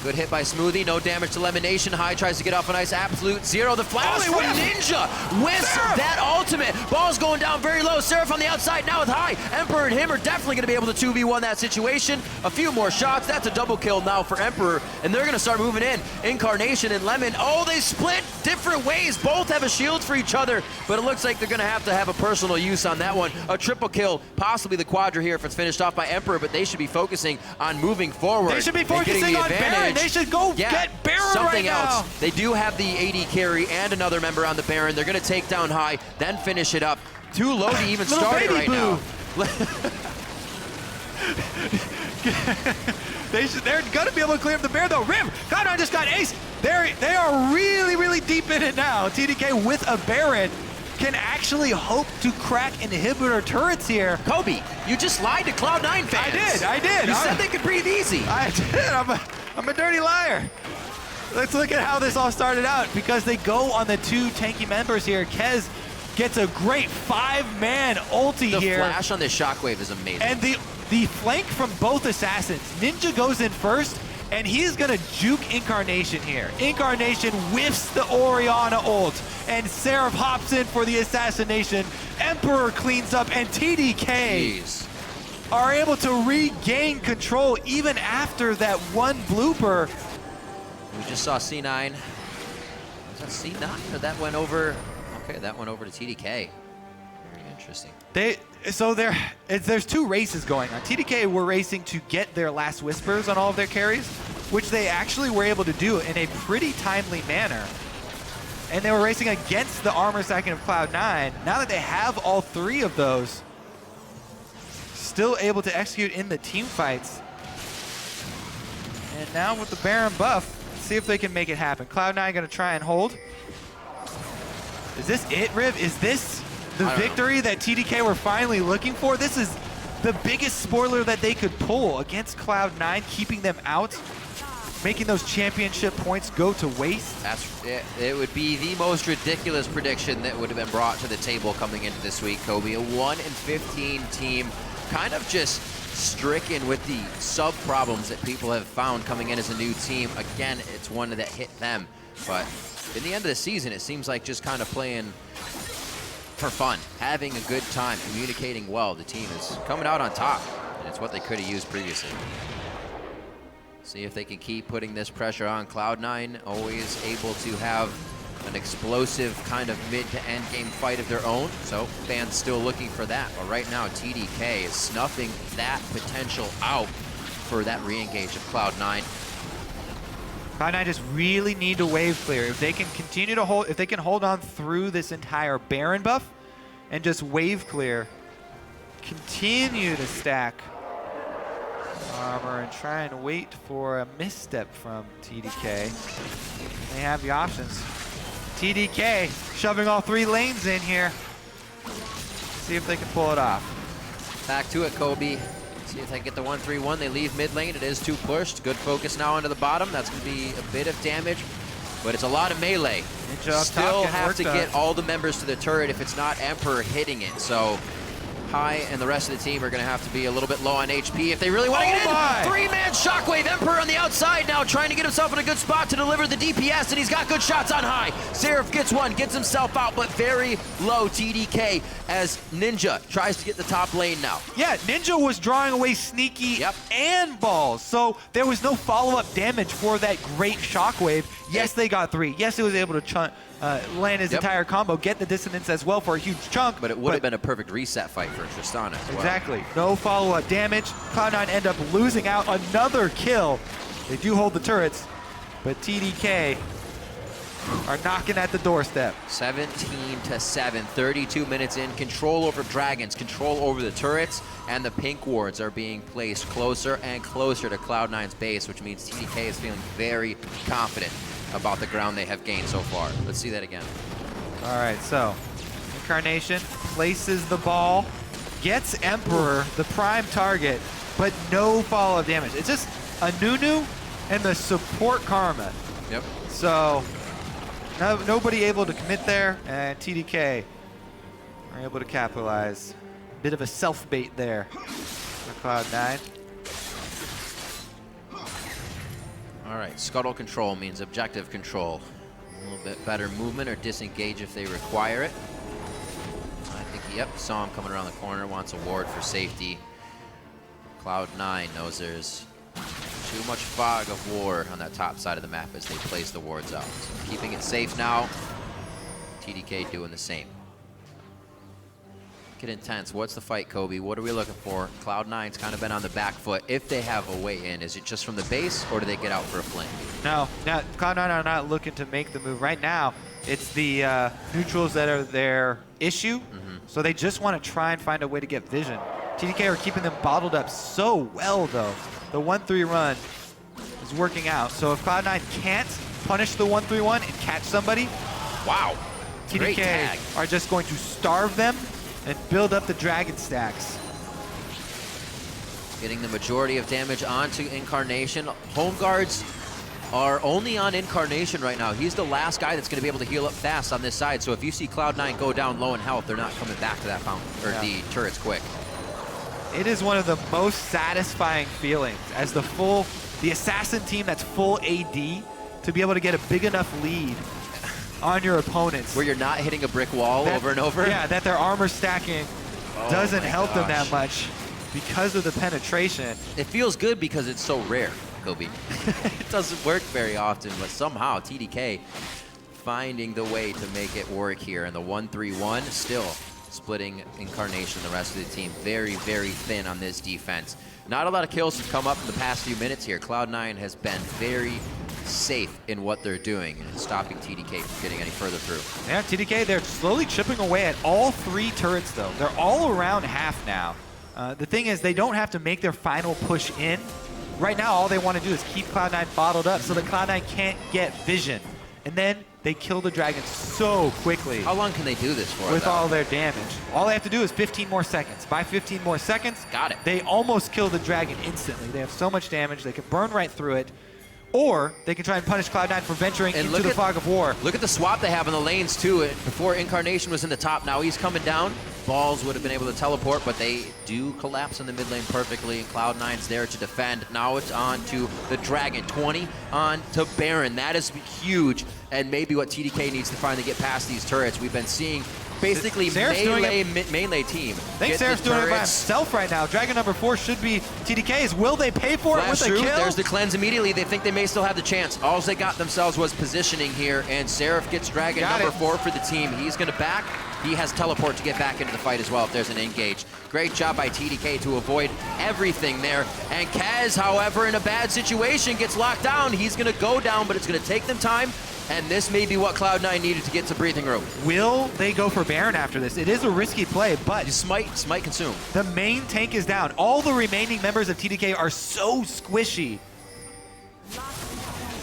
Good hit by Smoothie, no damage to Lemonation. High tries to get off a nice absolute zero. The flash from Ninja whiffs that ultimate. Ball's going down very low. Seraph on the outside now with High. Emperor and him are definitely going to be able to 2v1 that situation. A few more shots. That's a double kill now for Emperor, and they're going to start moving in. Incarnation and Lemon. Oh, they split different ways. Both have a shield for each other, but it looks like they're going to have a personal use on that one. A triple kill, possibly the quadra here if it's finished off by Emperor, but they should be focusing on moving forward.
They should be focusing on Baron. They should go get Baron
something
right now.
else. They do have the AD carry and another member on the Baron. They're going to take down High, then finish it up. Too low to even start it right now.
They're going to be able to clear up the Baron though. Rim, Cloud9 just got ace. They are really, really deep in it now. TDK with a Baron can actually hope to crack inhibitor turrets here.
Kobe, you just lied to Cloud9 fans.
I did.
You said they could breathe easy.
I did. I'm a dirty liar. Let's look at how this all started out, because they go on the two tanky members here. Kez gets a great 5-man ulti here.
The flash on this shockwave is amazing.
And the flank from both assassins. Ninja goes in first, and he's gonna juke Incarnation here. Incarnation whiffs the Orianna ult, and Seraph hops in for the assassination. Emperor cleans up, and TDK are able to regain control even after that one blooper.
We just saw C9. Was that C9 or that went over? Okay, that went over to TDK. Very interesting.
There's two races going on. TDK were racing to get their last whispers on all of their carries, which they actually were able to do in a pretty timely manner. And they were racing against the armor stacking of Cloud9. Now that they have all three of those, still able to execute in the team fights. And now with the Baron buff, let's see if they can make it happen. Cloud9 gonna try and hold. Is this it, Riv? Is this the victory that TDK were finally looking for? This is the biggest spoiler that they could pull against Cloud9, keeping them out, making those championship points go to waste.
It would be the most ridiculous prediction that would have been brought to the table coming into this week, Kobe. A 1-15 team, kind of just stricken with the sub problems that people have found coming in as a new team. Again, it's one that hit them, but in the end of the season, it seems like just kind of playing for fun, having a good time, communicating well. The team is coming out on top, and it's what they could have used previously. See if they can keep putting this pressure on. Cloud9 always able to have an explosive kind of mid to end game fight of their own. So fans still looking for that. But right now, TDK is snuffing that potential out for that re-engage of Cloud9.
Cloud9 just really need to wave clear. If they can continue to hold, if they can hold on through this entire Baron buff and just wave clear, continue to stack armor and try and wait for a misstep from TDK. They have the options. TDK shoving all three lanes in here. See if they can pull it off.
Back to it, Kobe. See if they get the 1-3-1. They leave mid lane. It is too pushed. Good focus now onto the bottom. That's going to be a bit of damage, but it's a lot of melee. Still have to get all the members to the turret if it's not Emperor hitting it. So High and the rest of the team are going to have to be a little bit low on HP if they really want to get in. Three-man Shockwave. Emperor on the outside now, trying to get himself in a good spot to deliver the DPS, and he's got good shots on High. Seraph gets one, gets himself out, but very low TDK as Ninja tries to get the top lane now.
Yeah, Ninja was drawing away Sneaky and Balls, so there was no follow-up damage for that great Shockwave. Yes, they got three. Yes, he was able to land his entire combo, get the dissonance as well for a huge chunk.
But it would have been a perfect reset fight for Tristana as well.
Exactly. No follow-up damage. Cloud9 end up losing out. Another kill. They do hold the turrets, but TDK are knocking at the doorstep.
17-7, 32 minutes in. Control over dragons, control over the turrets, and the pink wards are being placed closer and closer to Cloud9's base, which means TDK is feeling very confident about the ground they have gained so far. Let's see that again.
All right, so Incarnation places the ball, gets Emperor, the prime target, but no follow-up damage. It's just a Nunu and the support Karma.
Yep.
So nobody able to commit there, and TDK are able to capitalize. Bit of a self-bait there for Cloud9.
All right, scuttle control means objective control. A little bit better movement or disengage if they require it. I think, yep, saw him coming around the corner, wants a ward for safety. Cloud9 knows there's too much fog of war on that top side of the map as they place the wards out. So keeping it safe now, TDK doing the same. Get intense. What's the fight, Kobe? What are we looking for? Cloud9's kind of been on the back foot. If they have a way in, is it just from the base, or do they get out for a flank?
No, Cloud9 are not looking to make the move. Right now, it's the neutrals that are their issue, so they just want to try and find a way to get vision. TDK are keeping them bottled up so well, though. The 1-3 run is working out, so if Cloud9 can't punish the 1-3-1 and catch somebody,
Wow. Great
TDK
tag.
are just going to starve them and build up the dragon stacks.
Getting the majority of damage onto Incarnation. Home guards are only on Incarnation right now. He's the last guy that's going to be able to heal up fast on this side. So if you see Cloud9 go down low in health, they're not coming back to that fountain or the turrets quick.
It is one of the most satisfying feelings as the assassin team that's full AD to be able to get a big enough lead on your opponents.
Where you're not hitting a brick wall over and over?
Yeah, that their armor stacking doesn't help them that
gosh.
much because of the penetration.
It feels good because it's so rare, Kobe. It doesn't work very often, but somehow TDK finding the way to make it work here. And the 1-3-1 still splitting Incarnation, the rest of the team. Very, very thin on this defense. Not a lot of kills have come up in the past few minutes here. Cloud9 has been very safe in what they're doing and stopping TDK from getting any further through.
Yeah, TDK, they're slowly chipping away at all 3 turrets, though. They're all around half now. The thing is, they don't have to make their final push in. Right now, all they want to do is keep Cloud9 bottled up so that Cloud9 can't get vision. And then they kill the dragon so quickly.
How long can they do this for?
With
though?
all their damage. All they have to do is 15 more seconds. By 15 more seconds,
Got it.
they almost kill the dragon instantly. They have so much damage, they can burn right through it. Or they can try and punish Cloud9 for venturing into the fog of war.
Look at the swap they have in the lanes, too. Before Incarnation was in the top, now he's coming down. Balls would have been able to teleport, but they do collapse in the mid lane perfectly, and Cloud9's there to defend. Now it's on to the Dragon. 20 on to Baron. That is huge, and maybe what TDK needs to finally get past these turrets. We've been seeing basically melee team.
I think Seraph's doing it by himself right now. Dragon number 4 should be TDK's. Will they pay for it with a kill?
There's the cleanse immediately. They think they may still have the chance. All they got themselves was positioning here, and Seraph gets Dragon number 4 for the team. He's going to back. He has teleport to get back into the fight as well if there's an engage. Great job by TDK to avoid everything there. And Kaz, however, in a bad situation, gets locked down. He's going to go down, but it's going to take them time. And this may be what Cloud9 needed to get to breathing room.
Will they go for Baron after this? It is a risky play, but
Smite consume.
The main tank is down. All the remaining members of TDK are so squishy.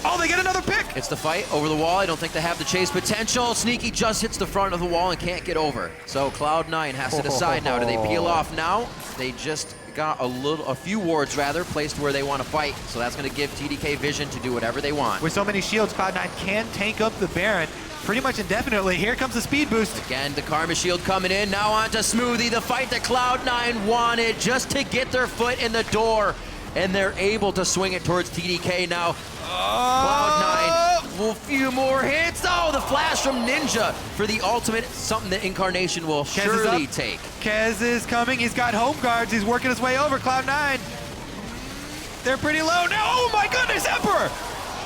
Oh, they get another pick!
It's the fight over the wall. I don't think they have the chase potential. Sneaky just hits the front of the wall and can't get over. So Cloud9 has to decide now. Do they peel off now? They just got a few wards rather placed where they want to fight. So that's going to give TDK vision to do whatever they want.
With so many shields, Cloud9 can tank up the Baron pretty much indefinitely. Here comes the speed boost.
Again, the Karma Shield coming in. Now on to Smoothie, the fight that Cloud9 wanted just to get their foot in the door. And they're able to swing it towards TDK now. Cloud9, a few more hits. Oh, the flash from Ninja for the ultimate, something that Incarnation will surely take.
Kez is coming. He's got home guards. He's working his way over. Cloud9. They're pretty low now. Oh my goodness, Emperor!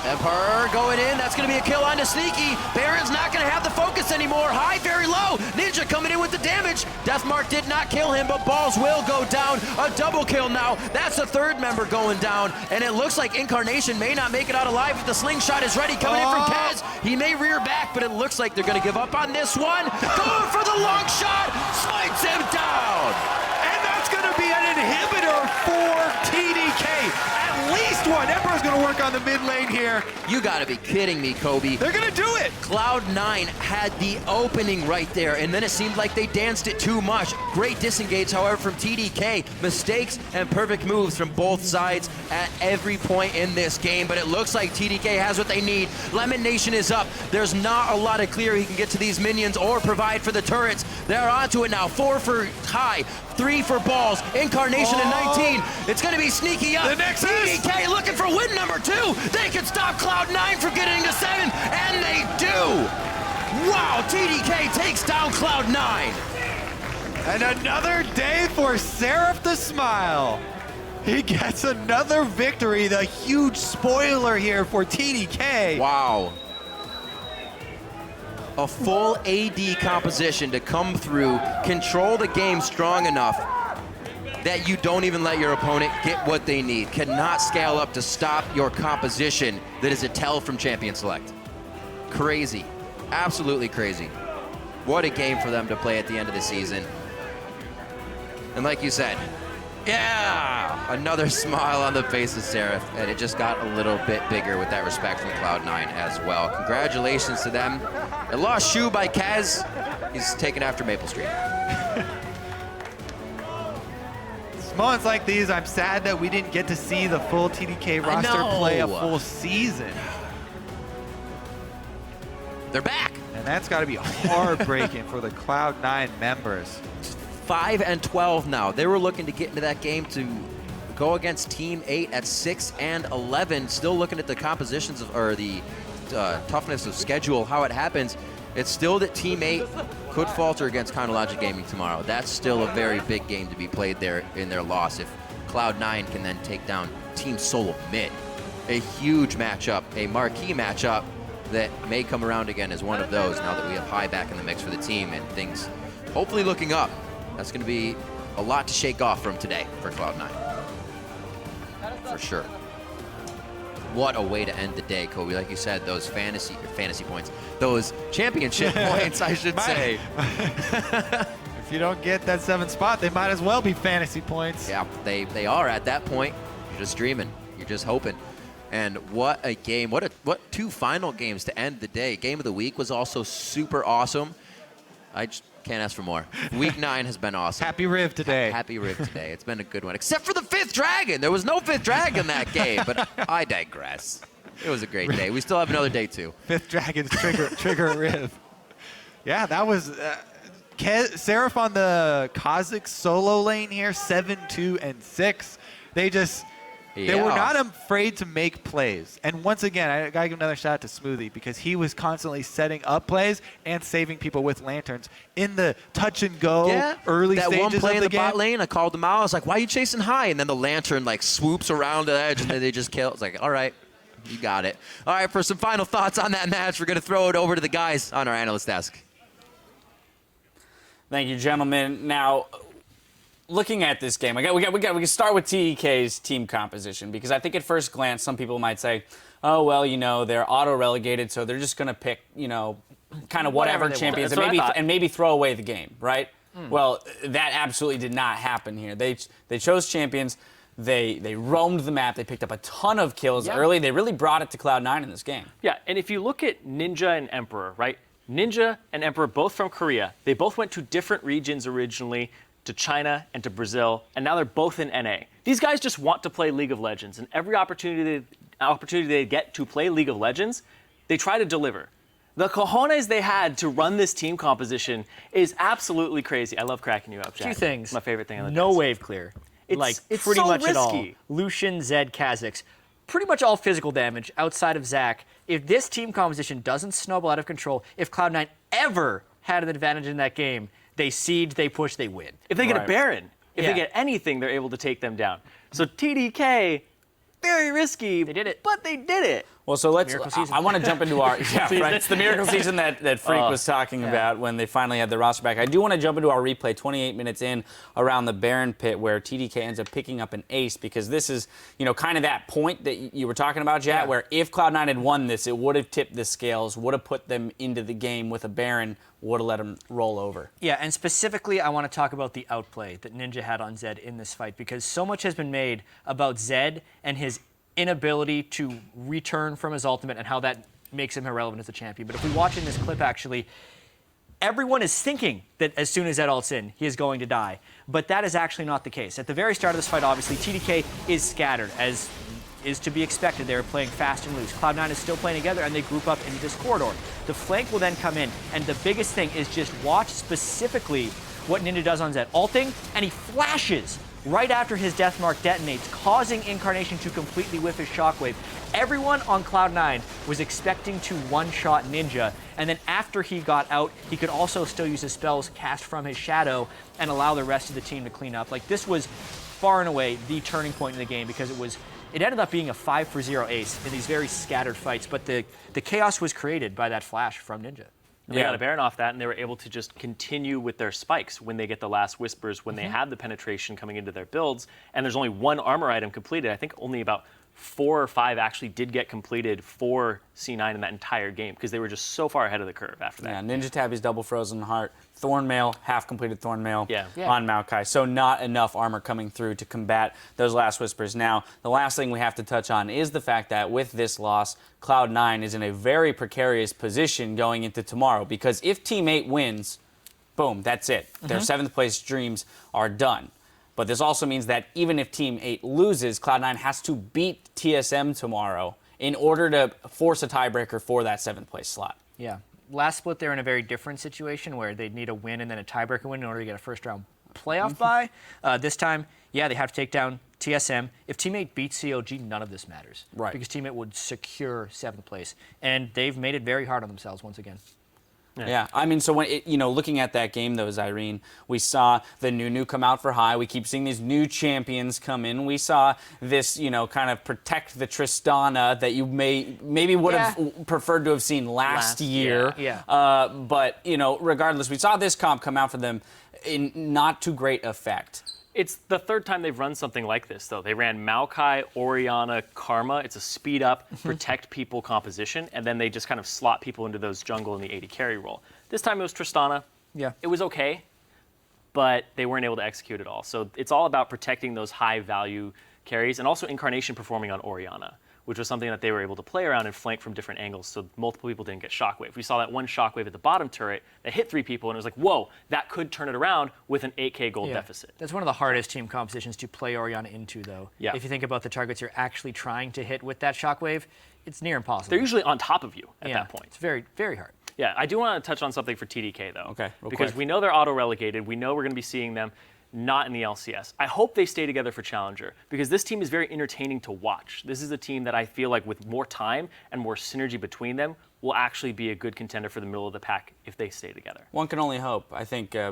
Emperor going in. That's going to be a kill onto Sneaky. Baron's not going to have the focus anymore. High, very low. Ninja coming in with the damage. Deathmark did not kill him, but Balls will go down. A double kill now. That's the third member going down. And it looks like Incarnation may not make it out alive if the slingshot is ready. Coming in from Kaz. He may rear back, but it looks like they're going to give up on this one. Going for the long shot. Smites him down.
And that's going to be an inhibitor for TDK. At least one. Emperor's going to work on the mid lane here.
You gotta be kidding me, Kobe.
They're going to do it.
Cloud9 had the opening right there, and then it seemed like they danced it too much. Great disengage, however, from TDK. Mistakes and perfect moves from both sides at every point in this game, but it looks like TDK has what they need. Lemon Nation is up. There's not a lot of clear he can get to these minions or provide for the turrets. They're onto it now. 4 for High, 3 for Balls. Incarnation at 19. It's going to be sneaky up.
The Nexus.
TDK looking for win number 2. They can stop Cloud9 from getting to 7, and they do. Wow, TDK takes down Cloud9.
And another day for Seraph the Smile. He gets another victory, the huge spoiler here for TDK.
Wow. A full AD composition to come through, control the game strong enough that you don't even let your opponent get what they need. Cannot scale up to stop your composition that is a tell from Champion Select. Crazy. Absolutely crazy. What a game for them to play at the end of the season. And like you said, yeah, another smile on the face of Seraph, and it just got a little bit bigger with that respect from Cloud9 as well. Congratulations to them. A lost shoe by Kaz. He's taken after Maple Street.
Moments like these, I'm sad that we didn't get to see the full TDK roster play a full season.
They're back.
And that's got to be heartbreaking for the Cloud9 members.
5 and 12 now. They were looking to get into that game to go against Team 8 at 6 and 11. Still looking at the compositions of, or the toughness of schedule, how it happens. It's still that Team 8 could falter against Chronologic Gaming tomorrow. That's still a very big game to be played there in their loss if Cloud9 can then take down Team Solo Mid. A huge matchup, a marquee matchup that may come around again as one of those now that we have High back in the mix for the team and things hopefully looking up. That's going to be a lot to shake off from today for Cloud9. For sure. What a way to end the day, Kobe. Like you said, those fantasy points, those championship points, I should say.
If you don't get that 7th spot, they might as well be fantasy points.
Yeah, they are at that point. You're just dreaming. You're just hoping. And what a game. What 2 final games to end the day. Game of the week was also super awesome. I just can't ask for more. Week 9 has been awesome.
Happy Riv today.
Happy Riv today. It's been a good one. Except for the 5th Dragon. There was no 5th Dragon that game, but I digress. It was a great day. We still have another day, too.
5th Dragon's trigger a Riv. Yeah, that was Seraph on the Kha'Zix solo lane here, 7, 2, and 6. They were not afraid to make plays. And once again, I got to give another shout out to Smoothie because he was constantly setting up plays and saving people with lanterns in the touch and go early stages of the game.
That one play in the bot lane, I called them out. I was like, why are you chasing High? And then the lantern like swoops around the edge and then they just kill. It's like, all right, you got it. All right, for some final thoughts on that match, we're going to throw it over to the guys on our analyst desk.
Thank you, gentlemen. Now, looking at this game, we can start with TDK's team composition because I think at first glance some people might say, oh well, they're auto-relegated, so they're just going to pick, kind of whatever champions and maybe throw away the game, right? Well, that absolutely did not happen here. They chose champions. They roamed the map. They picked up a ton of kills early. They really brought it to Cloud9 in this game.
Yeah, and if you look at Ninja and Emperor, right? Ninja and Emperor both from Korea. They both went to different regions originally, to China and to Brazil, and now they're both in NA. These guys just want to play League of Legends, and every opportunity they get to play League of Legends, they try to deliver. The cojones they had to run this team composition is absolutely crazy. I love cracking you up, Jack.
2 things.
My favorite thing on the
No
dance.
wave clear.
It's
pretty
so
much
risky.
at all. Lucian, Zed, Kha'Zix. Pretty much all physical damage outside of Zac. If this team composition doesn't snowball out of control, if Cloud9 ever had an advantage in that game, they siege, they push, they win.
If they get a Baron, if they get anything, they're able to take them down. So TDK, very risky.
They did it.
But they did it.
Well, so I want to jump into our right. It's the miracle season that Freak was talking about when they finally had the roster back. I do want to jump into our replay 28 minutes in around the Baron pit where TDK ends up picking up an ace because this is, kind of that point that you were talking about, Jat, where if Cloud9 had won this, it would have tipped the scales, would have put them into the game with a Baron, would have let them roll over.
Yeah, and specifically, I want to talk about the outplay that Ninja had on Zed in this fight because so much has been made about Zed and his
inability to return from his ultimate and how that makes him irrelevant as a champion. But if we watch in this clip, actually, everyone is thinking that as soon as that ult's in, he is going to die. But that is actually not the case. At the very start of this fight, obviously, TDK is scattered, as is to be expected. They were playing fast and loose. Cloud9 is still playing together, and they group up into this corridor. The flank will then come in, and the biggest thing is just watch specifically what Ninja does on Zed. Ulting, and he flashes right after his death mark detonates, causing Incarnation to completely whiff his shockwave. Everyone on Cloud9 was expecting to one-shot Ninja, and then after he got out, he could also still use his spells cast from his shadow and allow the rest of the team to clean up. Like, this was far and away the turning point in the game, because it ended up being a 5-for-0 ace in these very scattered fights, but the chaos was created by that flash from Ninja.
They got a Baron off that, and they were able to just continue with their spikes when they get the last whispers, when they have the penetration coming into their builds, and there's only one armor item completed. I think only about 4 or 5 actually did get completed for C9 in that entire game, because they were just so far ahead of the curve after that.
Yeah, Ninja Tabby's double frozen heart, Thornmail, half-completed Thornmail
Yeah.
on Maokai. So not enough armor coming through to combat those last whispers. Now, the last thing we have to touch on is the fact that with this loss, Cloud9 is in a very precarious position going into tomorrow, because if Team 8 wins, boom, that's it. Their 7th place dreams are done. But this also means that even if Team 8 loses, Cloud9 has to beat TSM tomorrow in order to force a tiebreaker for that 7th place slot.
Yeah. Last split, they're in a very different situation where they'd need a win and then a tiebreaker win in order to get a first-round playoff bye. This time, yeah, they have to take down TSM. If Team 8 beats COG, none of this matters.
Right.
Because Team 8 would secure 7th place. And they've made it very hard on themselves once again.
Yeah, I mean, so when looking at that game though, Zyrene, we saw the Nunu come out for high. We keep seeing these new champions come in. We saw this, kind of protect the Tristana that you maybe would have preferred to have seen last year.
Yeah.
But regardless, we saw this comp come out for them in not too great effect.
It's the 3rd time they've run something like this, though. They ran Maokai, Orianna, Karma. It's a speed-up, protect people composition, and then they just kind of slot people into those jungle and the AD carry role. This time it was Tristana.
Yeah.
It was okay, but they weren't able to execute it all. So it's all about protecting those high-value carries, and also Incarnation performing on Orianna, which was something that they were able to play around and flank from different angles, so multiple people didn't get shockwave. We saw that one shockwave at the bottom turret that hit 3 people, and it was like, whoa, that could turn it around with an 8K gold deficit.
That's one of the hardest team compositions to play Orianna into, though.
Yeah.
If you think about the targets you're actually trying to hit with that shockwave, it's near impossible.
They're usually on top of you at that point.
It's very, very hard.
Yeah, I do want to touch on something for TDK, though.
Okay, real
because
quick.
we know they're auto-relegated. We know we're going to be seeing them not in the LCS. I hope they stay together for Challenger, because this team is very entertaining to watch. This is a team that I feel like with more time and more synergy between them will actually be a good contender for the middle of the pack if they stay together.
One can only hope. I think I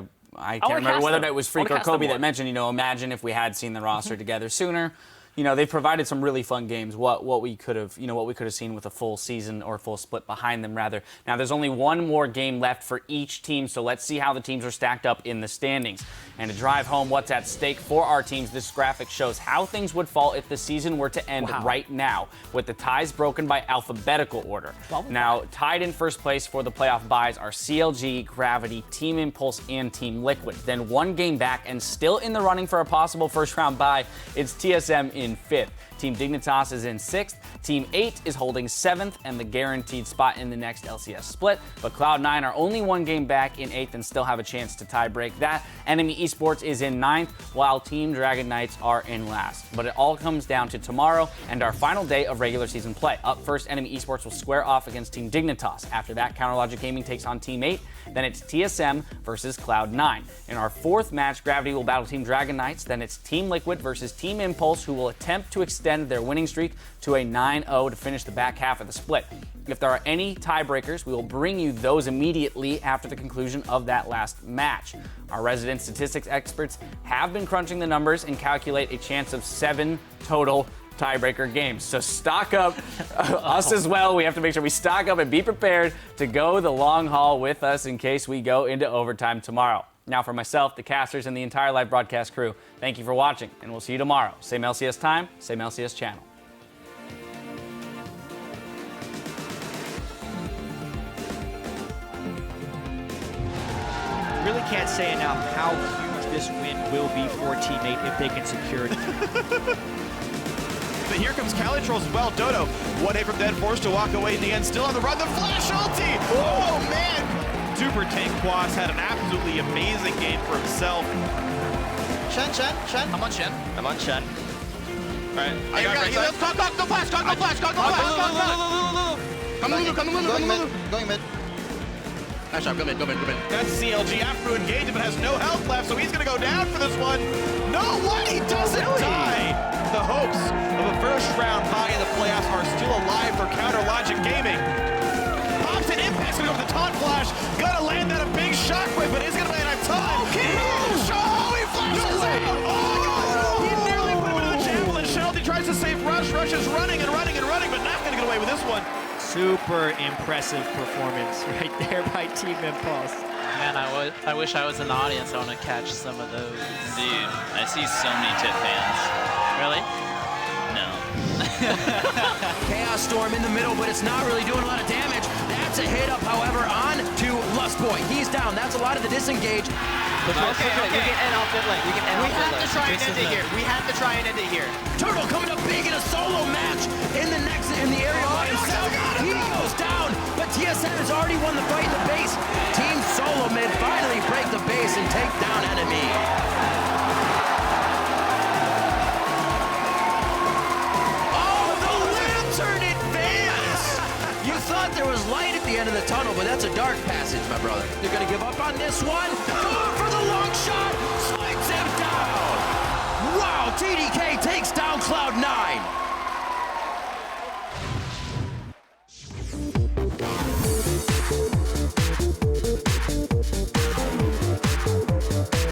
can't
wanna
remember
cast
whether
them.
it was
I
Freak
wanna
or
cast them
Kobe that
more.
mentioned, imagine if we had seen the roster together sooner. They've provided some really fun games. What we could have, seen with a full season or full split behind them, rather. Now, there's only one more game left for each team, so let's see how the teams are stacked up in the standings. And to drive home what's at stake for our teams, this graphic shows how things would fall if the season were to end right now, with the ties broken by alphabetical order. Now, tied in first place for the playoff buys are CLG, Gravity, Team Impulse, and Team Liquid. Then one game back and still in the running for a possible first-round bye, it's TSM in 5th. Team Dignitas is in 6th. Team 8 is holding 7th and the guaranteed spot in the next LCS split. But Cloud9 are only one game back in 8th and still have a chance to tie break that. Enemy Esports is in 9th, while Team Dragon Knights are in last. But it all comes down to tomorrow and our final day of regular season play. Up first, Enemy Esports will square off against Team Dignitas. After that, Counterlogic Gaming takes on Team 8. Then it's TSM versus Cloud9. In our 4th match, Gravity will battle Team Dragon Knights. Then it's Team Liquid versus Team Impulse, who will attempt to extend their winning streak to a 9-0 to finish the back half of the split. If there are any tiebreakers, we will bring you those immediately after the conclusion of that last match. Our resident statistics experts have been crunching the numbers and calculate a chance of 7 total tiebreaker games. So stock up, us as well. We have to make sure we stock up and be prepared to go the long haul with us in case we go into overtime tomorrow. Now, for myself, the casters, and the entire live broadcast crew, thank you for watching, and we'll see you tomorrow. Same LCS time, same LCS channel.
Really can't say enough how huge this win will be for Team 8 if they can secure it.
They but here comes Calitrolls as well. Dodo, one hit from Dead Force to walk away in the end. Still on the run, the flash ulti! Oh, man! Super Tank Quas had an absolutely amazing game for himself.
Shen.
I'm on Shen.
All right, I got right
Let's
side.
go flash. Come
Going mid.
Nice shot, go mid.
That's CLG after engagement, but has no health left, so he's gonna go down for this one. No, what? He doesn't die! The hopes of a first round bye in the playoffs are still alive for Counter Logic Gaming. Pops and Impact's gonna go for the taunt flash. Gonna land that a big shockwave, but is gonna land a ton. Oh, he flashes out! Oh, he nearly put him into the javelin. Shelty tries to save Rush. Rush is running, but not gonna get away with this one.
Super impressive performance right there by Team Impulse.
Man, I wish I was in the audience. I want to catch some of those.
Dude, I see so many Tip fans.
Really?
No.
Chaos Storm in the middle, but it's not really doing a lot of damage. That's a hit up, however, on to Lustboy. He's down. That's a lot of the disengage.
Okay. We can end off it lane. We have to try and end it here.
Turtle coming up big in a solo match in the area by himself. He goes down, but TSM has already won the fight in the base. Team Solo Mid finally break the base and take down enemy. Oh, the lantern advance! You thought there was light at the end of the tunnel, but that's a dark passage, my brother. They're gonna give up on this one. Going for the long shot, slides him down. Wow, TDK takes down Cloud9.